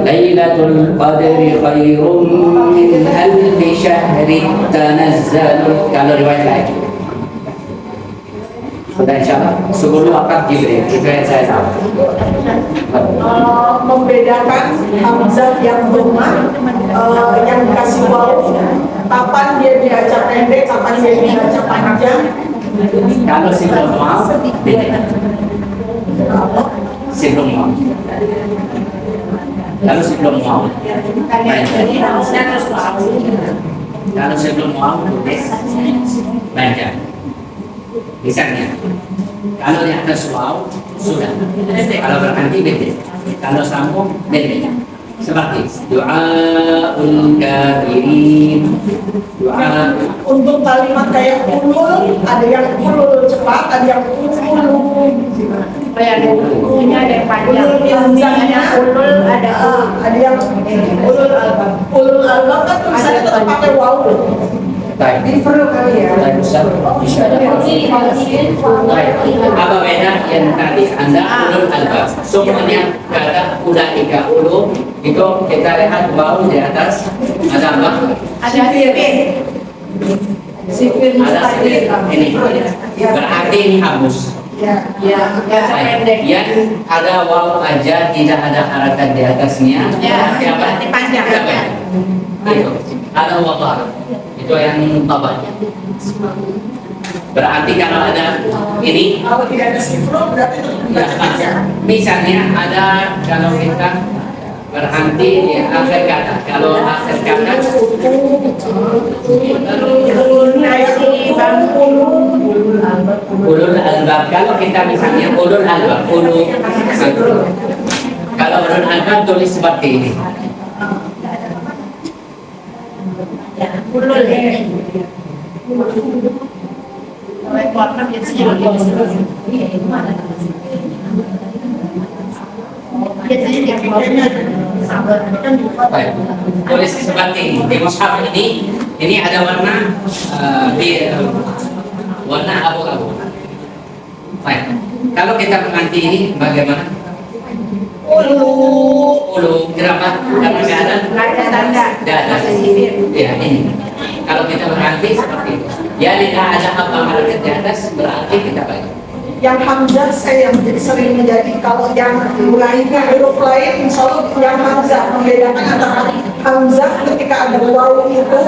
Lailatul Qadri khairum min alfi syahr tanazzalu. Kalau riwayat lain. Sudah insyaallah sebelum wakaf Jibril itu yang saya tahu. Membedakan hamzah yang dhamma yang dikasih waw, kapan dia dibaca pendek, kapan dia dibaca panjang. Kalau sebelum mau, beda. Sebelum mau. Kalau sebelum mau, kalau sebelum mau, tulis panjang. Misalnya, kalau di atas waw sudah. Kalau berhenti beda. Kalau sambung beda. Seperti doaul kafirin. Doa Untuk kalimat kayak ulul, ada yang ulul cepat, ada yang ulul. Ada bukunya, ada yang panjang. Ulul hamzahnya, ada yang ulul albab. Ulul albab kan tulisannya tetap pakai waw. baik. Perlu kali ya. Baik, Ustaz. Bisa. Baik. Apa beda yang tadi Anda ulul albab? Semuanya kata ulaika ulul itu kita lihat waw di atas ada apa? Ada sifir. Sifir Ada sedikit ini. Berarti ini hapus. Ya. Baik. Yang ada waw aja tidak ada harakat di atasnya. Ya, Siapa? berarti panjang. Siapa? Itu. Ada wabar. Itu yang tabah. Berarti kalau ada ini Kalau tidak ada sifir berarti itu ya, misalnya ada kalau kita berhenti di akhir kata. Kalau akhir kata ulul albab. Kalau kita misalnya ulul albab, kalau ulul albab tulis seperti ini. Ulul ini. Warna biasanya biasanya dia Baik. Tulis seperti ini. Di mushaf ini ada warna warna abu-abu. Baik. Kalau kita mengganti ini bagaimana? Ulu. Kenapa? Karena nggak ada tanda. Tidak ada. Ya ini. Kalau kita mengganti seperti itu. Ya tidak ada apa harakat di atas berarti kita baik. yang hamzah saya yang sering menjadi kalau yang mulainya huruf lain insya Allah yang hamzah membedakan antara hamzah ketika ada waw itu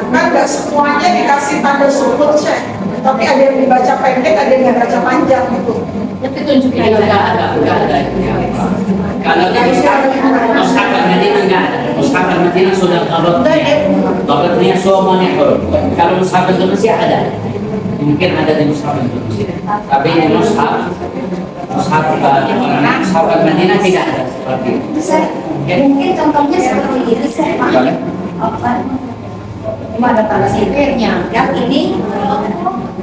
kan nggak semuanya dikasih tanda sukun Syekh, tapi ada yang dibaca pendek, ada yang dibaca panjang gitu. Tapi tunjukin Ini nggak ada. Kalau di Mustafa Madinah nggak ada. Mustafa Madinah sudah kalau Dhabitnya semuanya huruf. Kalau mushaf Indonesia ada, mungkin ada di mushaf Indonesia, tapi di mushaf Madinah tidak ada seperti itu. Mungkin contohnya seperti ini, Boleh? Cuma ada tanda sipirnya. Yang ini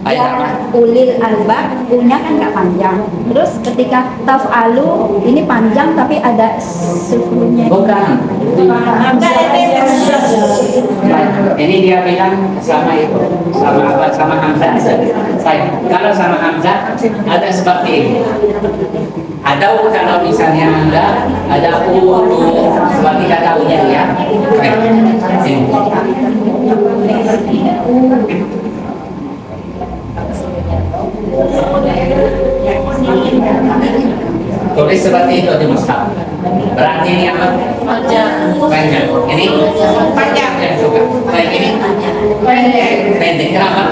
Ayat apa? yang ulil albab, punya kan nggak panjang. Terus ketika taf'alu ini panjang tapi ada sukunya. Bukan. Ini dia bilang sama itu, sama apa? Sama Hamzah. Baik. Kalau sama Hamzah ada seperti ini. Atau kalau misalnya ada seperti kata unya ya. Baik. Ini. Tulis seperti itu di mushaf. Berarti ini apa? Panjang. Panjang. Ini panjang juga. Baik, ini pendek. Kenapa?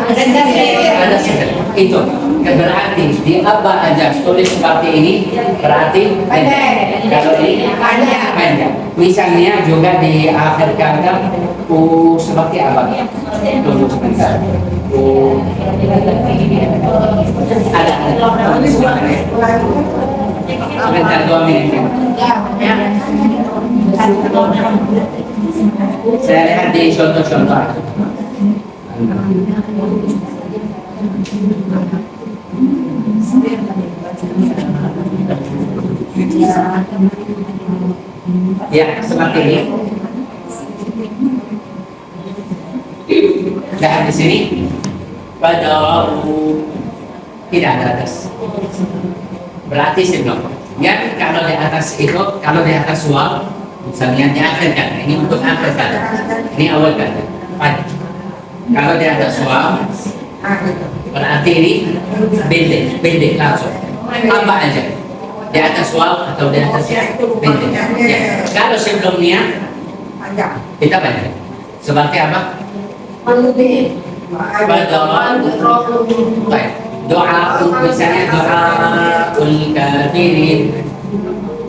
Ada sifat. Itu berarti di apa aja tulis seperti ini berarti pendek. Kalau ini panjang. Misalnya juga di akhir kata seperti apa? Tunggu sebentar. Ada. Sebentar 2 menit. Saya lihat di contoh-contoh. Ya, seperti ini. Dan di sini pada tidak ada atas. Berarti sebelum. Ya, kalau di atas itu, kalau di atas waw, misalnya di akhir kata, ini untuk akhir kata, ini awal kata. Kalau di atas waw, berarti ini pendek langsung. Apa aja? Di atas waw atau di atas pendek. Ya. Kalau sebelumnya kita panjang. Seperti apa? Baik. Doa misalnya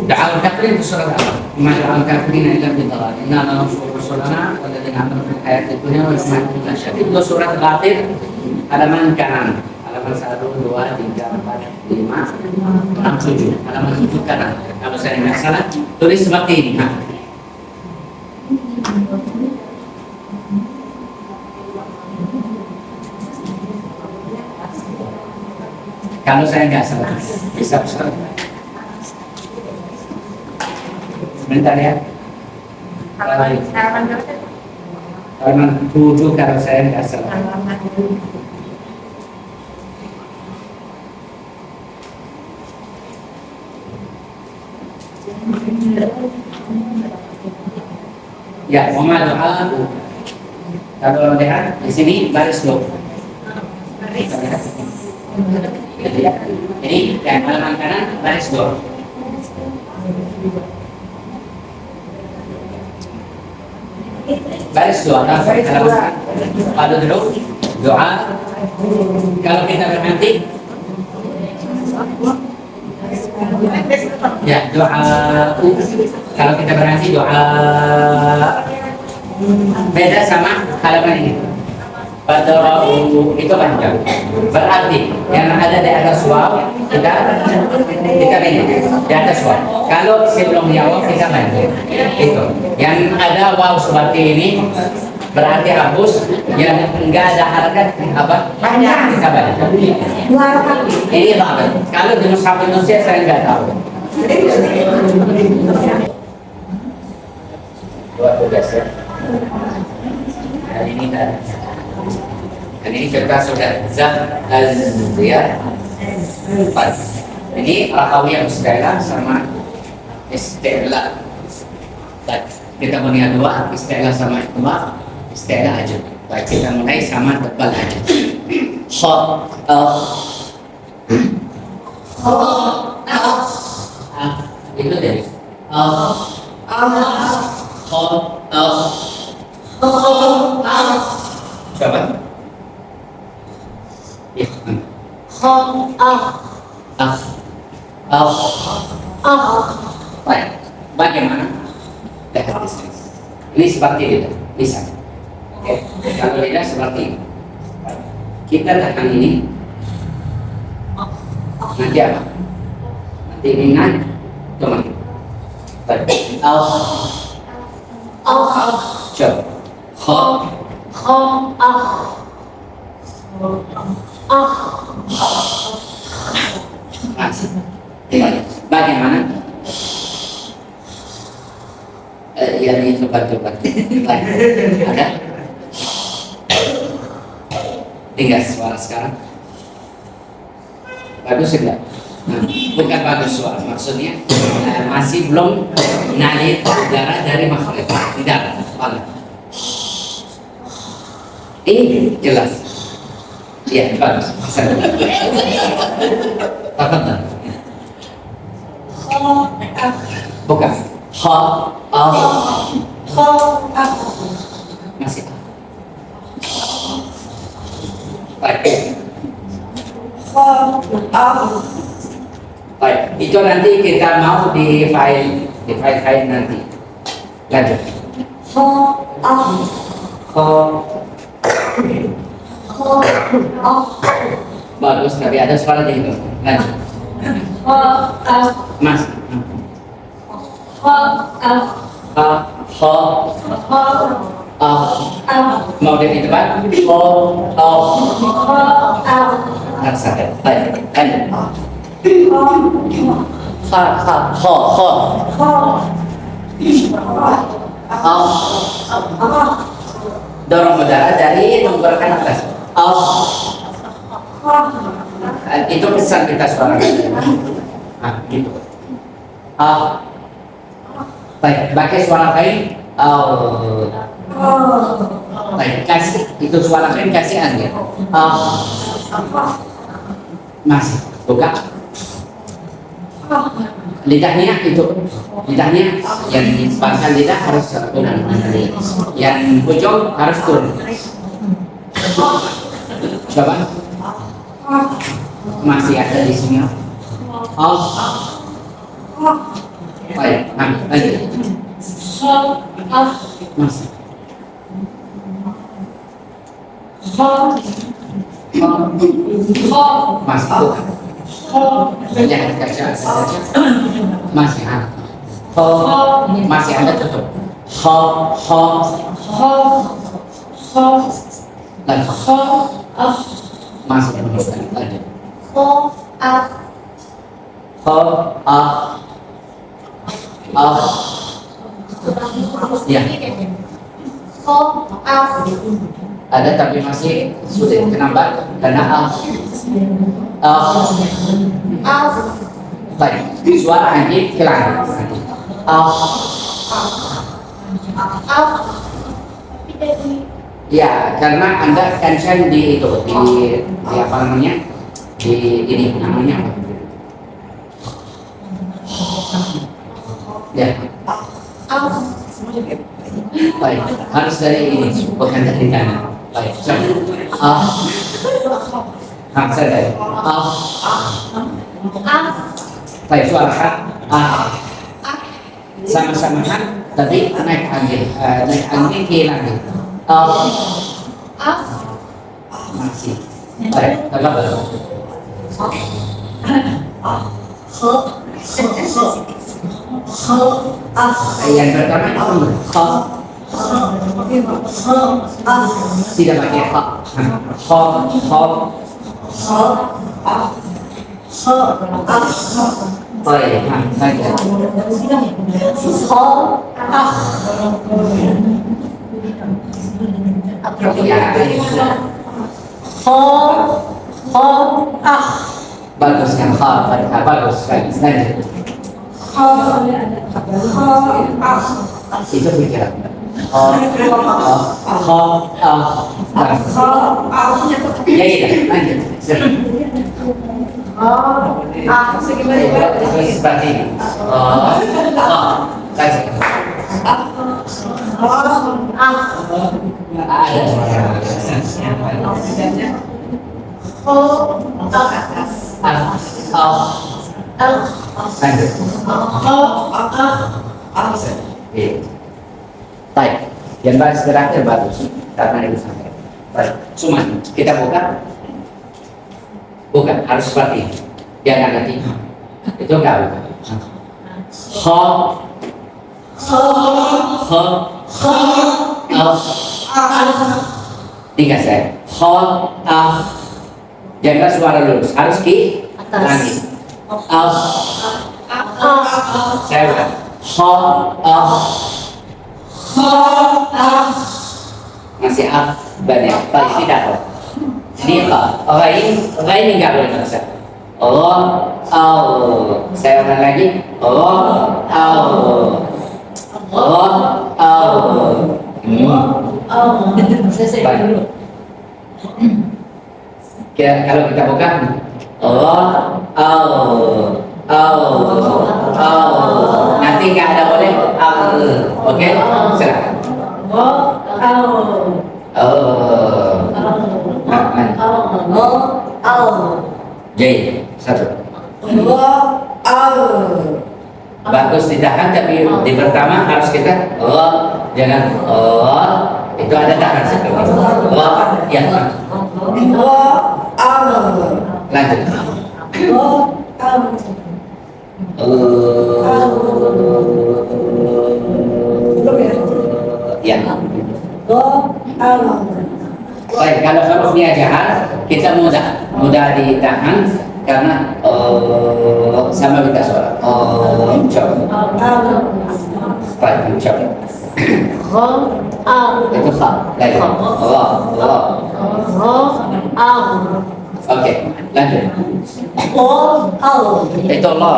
doa kafirin itu surat apa? Ma doa kafirin illa bi dhalal. Inna la nansuru rusulana walladzina amanu fil hayati dunya wal akhirah. Itu surat Ghafir halaman kanan. Halaman 1 2 3 4 5 6 7. Halaman 7 kanan. Kalau saya tidak salah, tulis seperti ini. Kalau saya nggak salah, bisa. Sebentar ya. Halaman 7 kalau saya nggak salah. Ya, Muhammad doa. Kalau lihat di sini baris loh. Ini yang halaman kanan baris 2. Baris 2 halaman. Pada dulu doa. Kalau kita berhenti, ya doa. Kalau kita berhenti doa. Beda sama halaman ini. Pada itu panjang. Berarti yang ada di atas waw kita pendek di atas waw. Kalau sebelumnya waw kita panjang. Itu. Yang ada waw seperti ini berarti hapus. Yang enggak ada harakat apa? Panjang kita panjang. Ini banget. Kalau di mushaf Indonesia saya enggak tahu. Dua tugas ya. Hari ini kan. Dan ini kita sudah ya. Ini rakawiyah istilah sama istilah. Kita punya 2 istilah sama istilah aja. Baik, kita mulai sama tebal aja. Itu dari coba. Baik, bagaimana? Lihat di sini. Ini seperti itu, bisa. Oke, kalau lidah seperti ini. Kita tekan ini. Nanti apa? Nanti ingat, teman. Coba. Masih. Bagaimana? Ya ini coba. Ada? Tinggal suara sekarang. Bagus enggak? Nah, bukan bagus suara, maksudnya masih belum ngalir udara dari makhluk di dalam kepala. Ini jelas. Ya, bagus. Tafadhal. Bukan. Masih. Baik. Baik, itu nanti kita mau di file nanti. Lanjut. Bagus, tapi ada suara di itu. Lanjut. Mas. Mau di depan? Laksanakan. Baik, lanjut. Dorong udara dari tenggorokan atas. Itu pesan kita suara. Gitu. Baik, pakai suara kain. Baik, kasih itu suara kain, kasih angin. Masih, buka. Lidahnya yang di pangkal lidah harus turun, yang ujung harus turun. Coba. Masih ada di sini. Baik, lanjut. Masih. Masih bukan. Jangan kaca. Masih ada. Masih ada tutup. Lanjut. Masih lanjut. Ya. Ada tapi masih sulit. Kenapa? Karena baik, suara anjing hilang. Ya, karena Anda tension di itu di apa namanya? Di ini namanya apa? Ya. Baik, harus dari ini, bukan dari kanan. Baik, saya dari baik, suara sama-sama tapi naik angin hilang. Masih. Baik, tambah baru. Yang pertama tidak pakai baik, saja. Bagus kan? Bagus kan? Itu pikiran. Ya iya, lanjut. Seperti ini. Baik, yang bahas terakhir bagus. karena itu sampai. Baik, cuma kita buka, bukan harus seperti ini. Jangan nanti itu enggak bukan. Ha, tiga saya. Ha, jaga suara lurus. Harus di langit. Saya ulang. Masih banyak. Baik, tidak kok. Ini orang ini nggak boleh maksa. Saya ulang lagi. Baik. Kalau kita buka, nanti nggak ada boleh. Oke, silakan. J satu. Bagus ditahan tapi di pertama harus kita jangan itu ada tahan seperti ya lanjut ya. Baik, kalau hurufnya jahat kita mudah ditahan karena sama kita suara. Coba. Baik, coba. Itu ha. Lagi. Oke, lanjut. Itu lo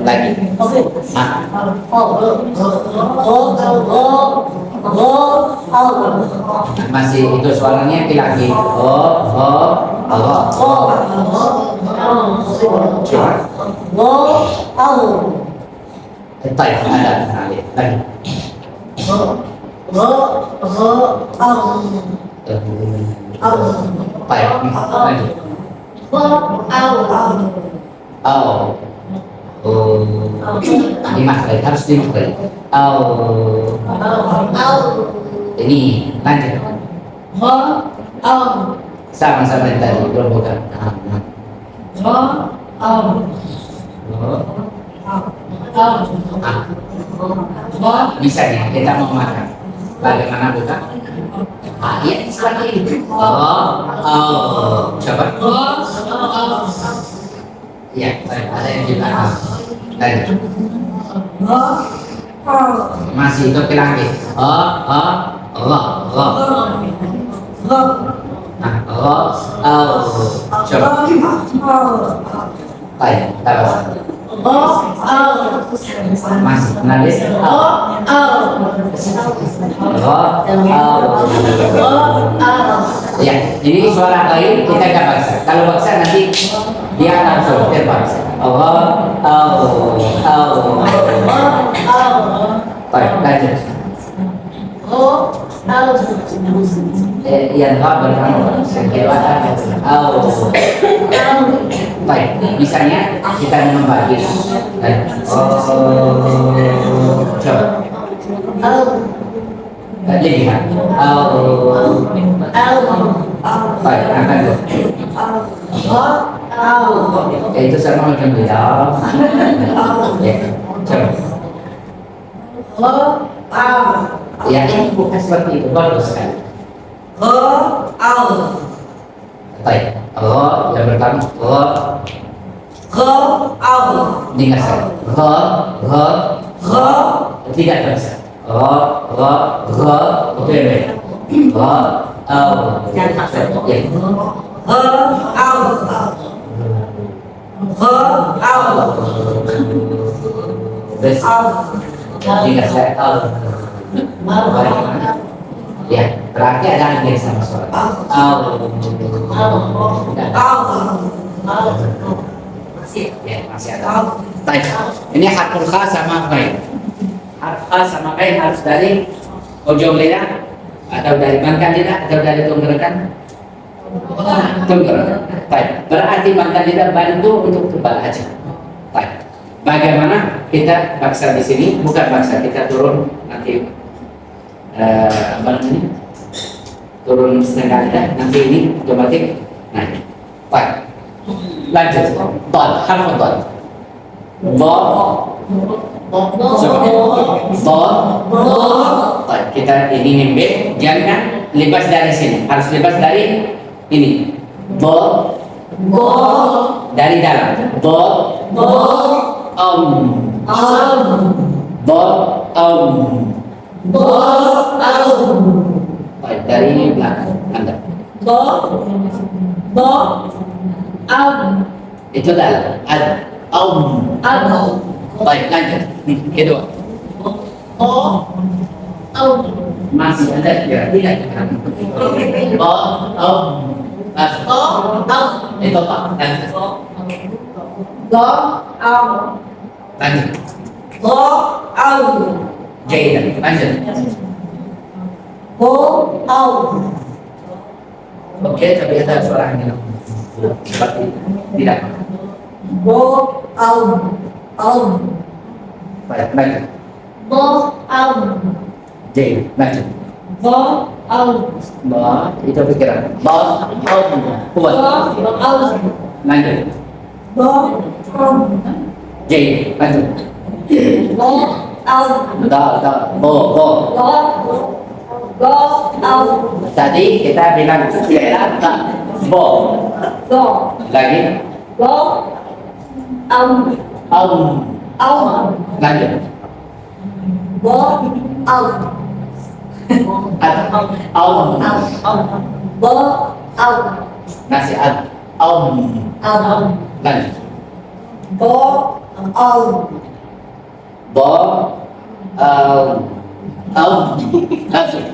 lagi. Masih itu suaranya lagi. Baik, ada lagi. Baik, lanjut. Dimas lagi, harus dimas lagi. Ini lanjut. Sama-sama yang tadi, belum bukan. Misalnya kita mau makan, bagaimana buka? Iya seperti ini. Coba. Ya, ada yang juga. Lanjut. Masih itu lagi. Coba. Baik, terus. Masih menalis. Ya, jadi suara lain kita nggak baksa. Kalau baksa nanti dia langsung terpaksa. Baik, lanjut. Yang nggak berkamu sekiranya. Baik, misalnya kita membagi. Coba. Lihat. Baik, akan dulu. Itu sama macam dia. Ya, coba. Ya, ini bukan seperti itu, bagus sekali. Baik, yang pertama, dengar saya. Tidak bisa. Oke, baik. Jangan paksa. Dengar saya. Bagaimana? Ya, berarti ada yang sama suara. Masih ada. Baik. Ini harful kha sama ghain. Harf kha sama ghain harus dari ujung lidah atau dari pangkal lidah atau dari tenggorokan. Tenggorokan. Baik. Berarti pangkal lidah bantu untuk tebal aja. Baik. Bagaimana kita paksa di sini? Bukan paksa, kita turun nanti apa namanya? turun setengah dah, nanti ini otomatis naik. Baik. Lanjut. Dot, harf dot. Baik, kita ini B, jangan lepas dari sini, harus lepas dari ini. Dari dalam. Baik, dari belakang Anda. Itu dalam. Baik, lanjut. Kedua. Masih ada ya? Tidak. Itu Pak. Lanjut. Lanjut. Jaidah. Lanjut. Oke, tapi ada suara ini. Seperti tidak. Baik, lanjut. Jaidah. Lanjut. Ba, itu pikiran. Kuat. Lanjut. Jaidah. Lanjut. Tadi kita bilang lagi lanjut masih lanjut langsung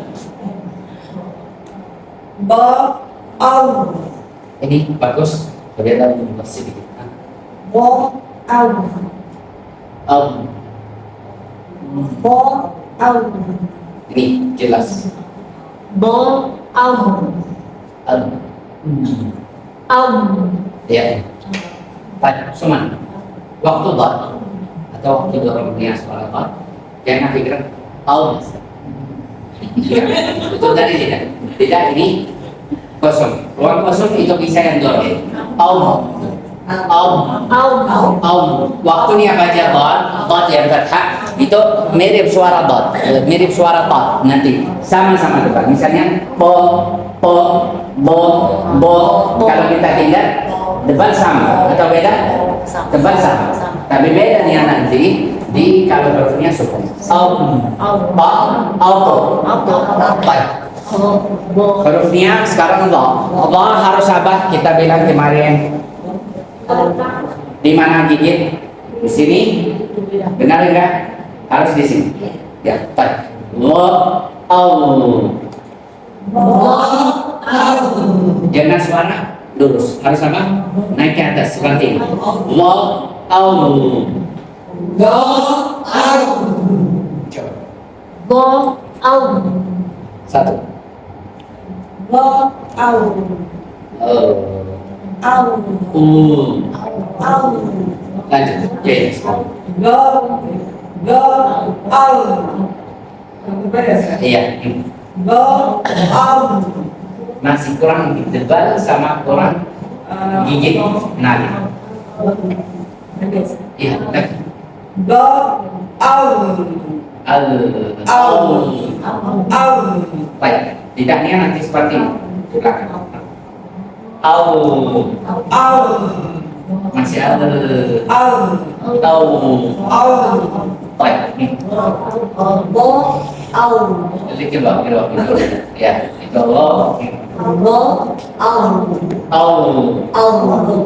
ini bagus kelihatan masih sedikit ini jelas ya Pak Suman waktu dot atau waktu dorongnya suara dot jangan pikiran itu tadi tidak ini kosong ruang kosong itu bisa yang dorong waktunya baca dot yang fathah itu mirip suara dot nanti sama-sama depan misalnya bo kalau kita tinggal depan sama atau beda depan sama tapi bedanya nanti di kalau hurufnya sukun baik hurufnya sekarang Allah harus abah kita bilang kemarin di mana gigit di sini benar enggak harus di sini ya baik jangan suara lurus harus apa naik ke atas seperti ini satu lanjut yes. Iya masih kurang tebal sama kurang gigit nadi iya baik tidaknya nanti seperti ini masih baik ya itu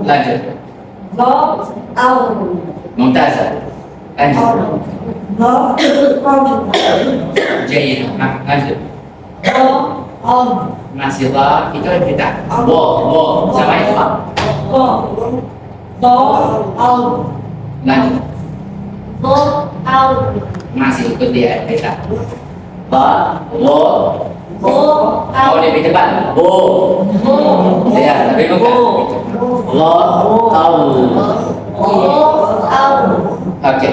lanjut Mumtazah lanjut Jayid lanjut masih lah itu kita sama itu Pak lanjut masih ikut dia kita lebih cepat ya tapi bukan oke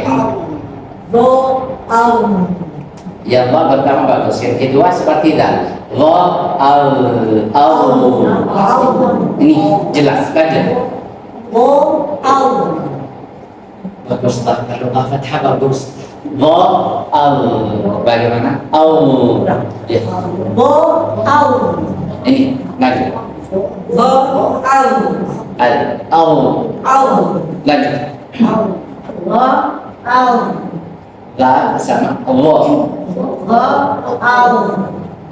Ya Allah pertama bagus. Yang kedua seperti dal. Dha al. Ini jelas lanjut. Bagus lah kalau nggak fathah bagus. Dha al. Bagaimana? Al. Ya. Ini lanjut. Al. Lanjut. La sama Allah.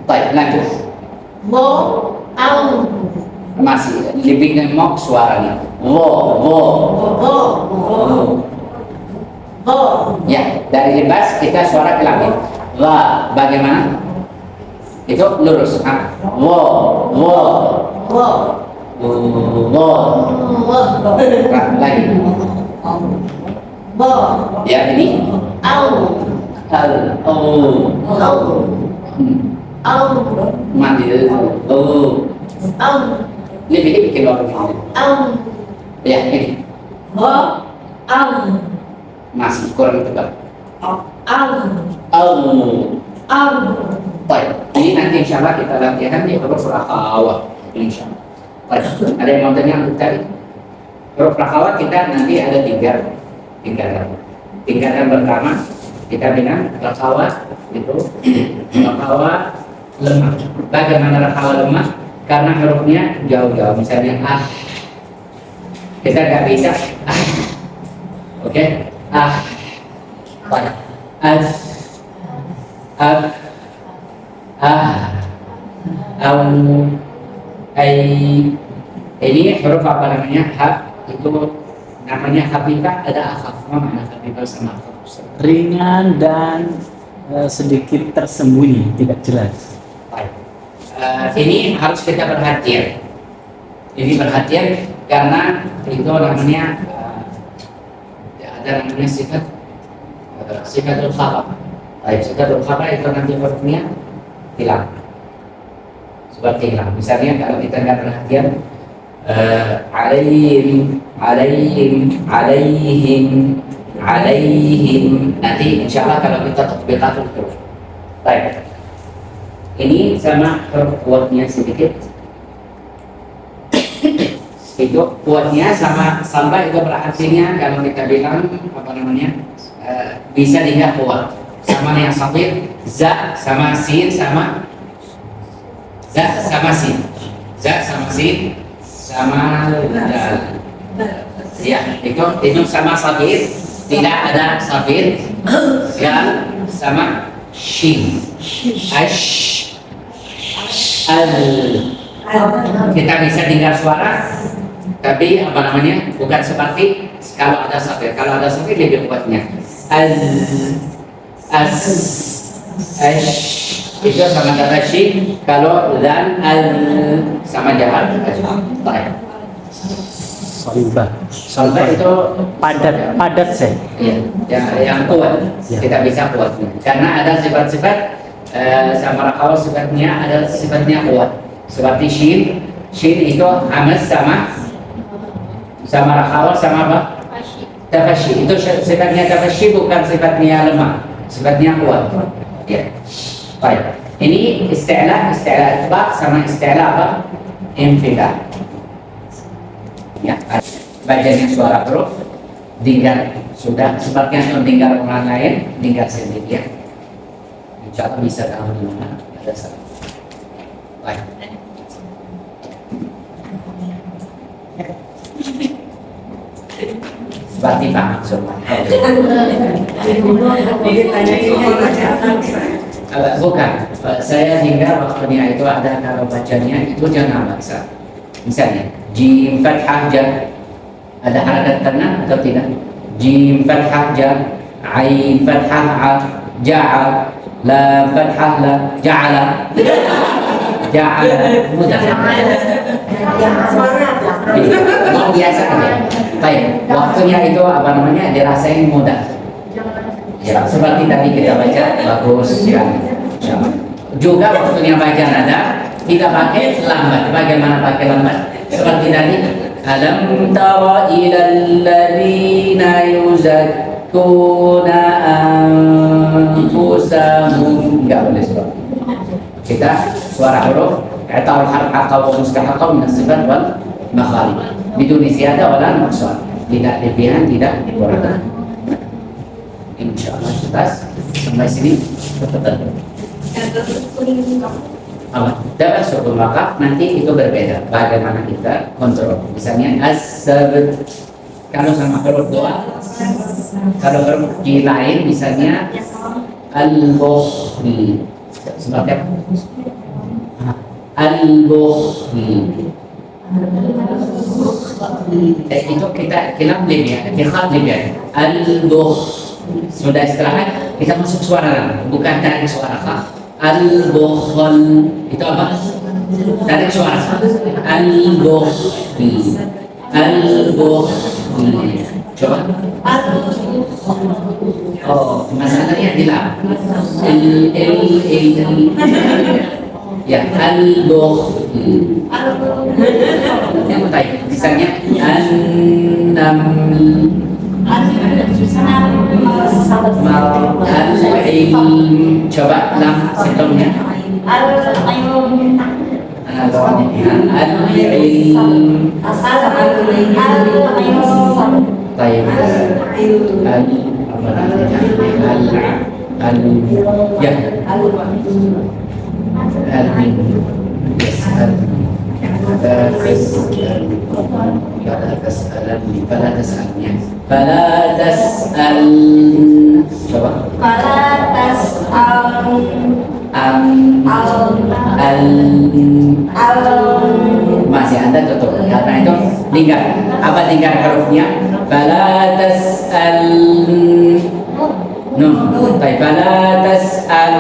Baik, lanjut. Masih lebih ngemok suaranya. Ya, dari libas kita suara ke langit. La, bagaimana? Itu lurus. Lagi. Ya, ini. Mati. Lebih keluar. Ya, ini. Masih kurang tebal. Baik, ini nanti insya Allah kita latihan di huruf rakhawah. Insya Allah. Baik, ada yang mau tanya untuk tadi? Huruf rakhawah kita nanti ada tingkatan. Tingkatan pertama kita bilang rakhawah itu rakhawah lemah. Bagaimana rakhawah lemah? Karena hurufnya jauh-jauh. Misalnya kita nggak bisa Oke? Baik. Ini huruf apa namanya? Ha itu namanya khafifah, ada akhafah, mana khafifah sama akhafah. Ringan dan sedikit tersembunyi, tidak jelas. Baik. Ini harus kita perhatian. Ini perhatian karena itu namanya ada namanya sifatul khabar. Baik, sifatul khabar itu nanti hurufnya hilang. Seperti hilang. Misalnya kalau kita nggak perhatian alaihim nanti insya Allah kalau kita tatbiqatul huruf. Baik. Ini sama huruf kuatnya sedikit. Itu kuatnya sama sampai itu berartinya kalau kita bilang apa namanya bisa dilihat kuat sama yang safir za sama sin sama za sama sin sama dal ya itu sama safir tidak ada safir dal sama shin al kita bisa dengar suara tapi apa namanya bukan seperti kalau ada safir. Kalau ada safir lebih kuatnya itu sama kata shin. Kalau dan sama jahat baik. Solbah itu padat saya. Ya, yang kuat kita bisa kuatnya karena ada sifat-sifat sama rakhawah sifatnya ada sifatnya kuat seperti shin itu hamas sama rakhawah sama apa? Tafashi. Itu sifatnya tafashi bukan sifatnya lemah, sifatnya kuat. Ya. Baik. Ini isti'la itbaq sama isti'la apa? Infidah. Ya. Bacanya suara huruf, dengar sudah sebagian mendengar orang lain, dengar sendiri ya. Insya Allah bisa tahu di mana ada salah. Baik. Berarti paham semua. Bukan, saya hingga waktunya itu ada kalau bacanya itu jangan maksa. Misalnya jim fathah ja, ada harakat tenang atau tidak? Jim fathah ja, ain fathah a, ja'al, lam fathah la, ja'ala, mudah. Mau biasa aja. Baik, waktunya itu apa namanya dirasain mudah. Ya, seperti tadi kita baca bagus ya. Juga waktunya baca nada tidak pakai lambat. Bagaimana pakai lambat? Seperti tadi alam tara ilal ladzina yuzakkuna anfusahum, enggak boleh suara. Kita suara huruf atau harf atau mustahaqah min as-sifat wal makharij. Bidun ziyadah wala nuqsan. Tidak lebihan, tidak kurang. Insyaallah jelas. Sampai sini betul. Dapat suku maka nanti itu berbeda. Bagaimana kita kontrol? Misalnya as-sabt kalau sama huruf doa, kalau huruf di lain misalnya al-bukhli, seperti apa? Al-bukhli. Itu kita lebih ya, kita lebih ya. Al-bukh sudah istirahat, kita masuk suara, bukan tarik suara kah? Al-bukhal itu apa? Tarik suara. Al-bukhli. Al-bukhli. Coba. Oh, masalahnya di lam. Ya, al-bukhli. Yang tadi, misalnya an-naml. Al-ilm. Coba lam sebelumnya. Al-ilm. Baik. Ya. Fala tas'al. Coba. Masih Anda tutup karena itu lingkar. Apa lingkar hurufnya? Fala tas'al. Baik. Fala tas'al.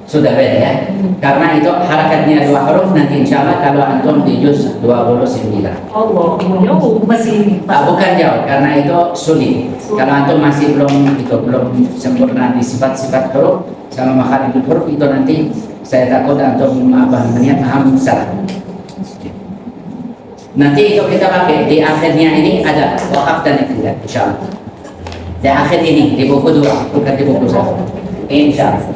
Sudah beda ya. Karena itu harakatnya 2 huruf, nanti insya Allah kalau antum di juz 29. Allah, jauh masih. Bukan jauh, karena itu sulit. Kalau antum masih belum sempurna di sifat-sifat huruf sama makhraj huruf itu nanti saya takut antum paham salah. Nanti itu kita pakai di akhirnya ini ada wakaf dan iqtida insya Allah. Di akhir ini di buku 2 bukan di buku 1. Insya Allah.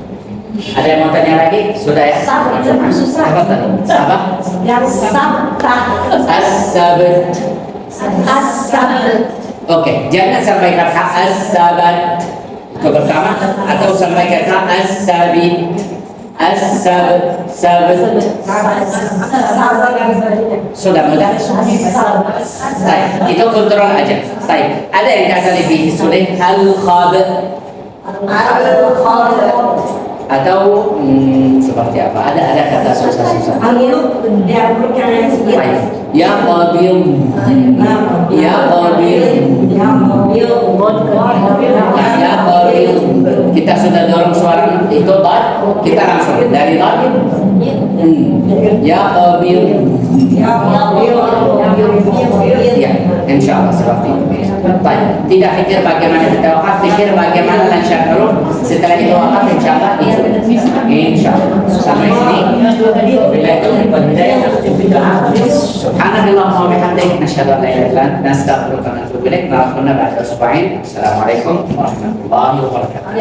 Ada yang mau tanya lagi? Sudah ya? Sabar, susah. Apa? Yang sabar. As-sabt. Oke, jangan sampai kata as-sabat itu pertama atau sampai kata as-sabit. As-sabt, sabt. Sudah mudah? Baik, itu kontrol aja. Baik, ada yang kata lebih sulit al-khab. Atau seperti apa? Ada kata susah-susah. Ya qabil. Ya qabil. Ya qabil. Kita sudah dorong suara itu dot, kita langsung dari dot. Ya qabil. Ya, insya Allah seperti itu. Baik, tidak pikir bagaimana kita wakaf, pikir bagaimana lancar huruf. Setelah itu wakaf, insya Allah itu. Insya Allah. Sampai sini. Bila itu Subhanallah wa bihamdihi nasyhadu an la ilaha illa anta nastaghfiruka wa natubu ilaik. Assalamualaikum warahmatullahi wabarakatuh.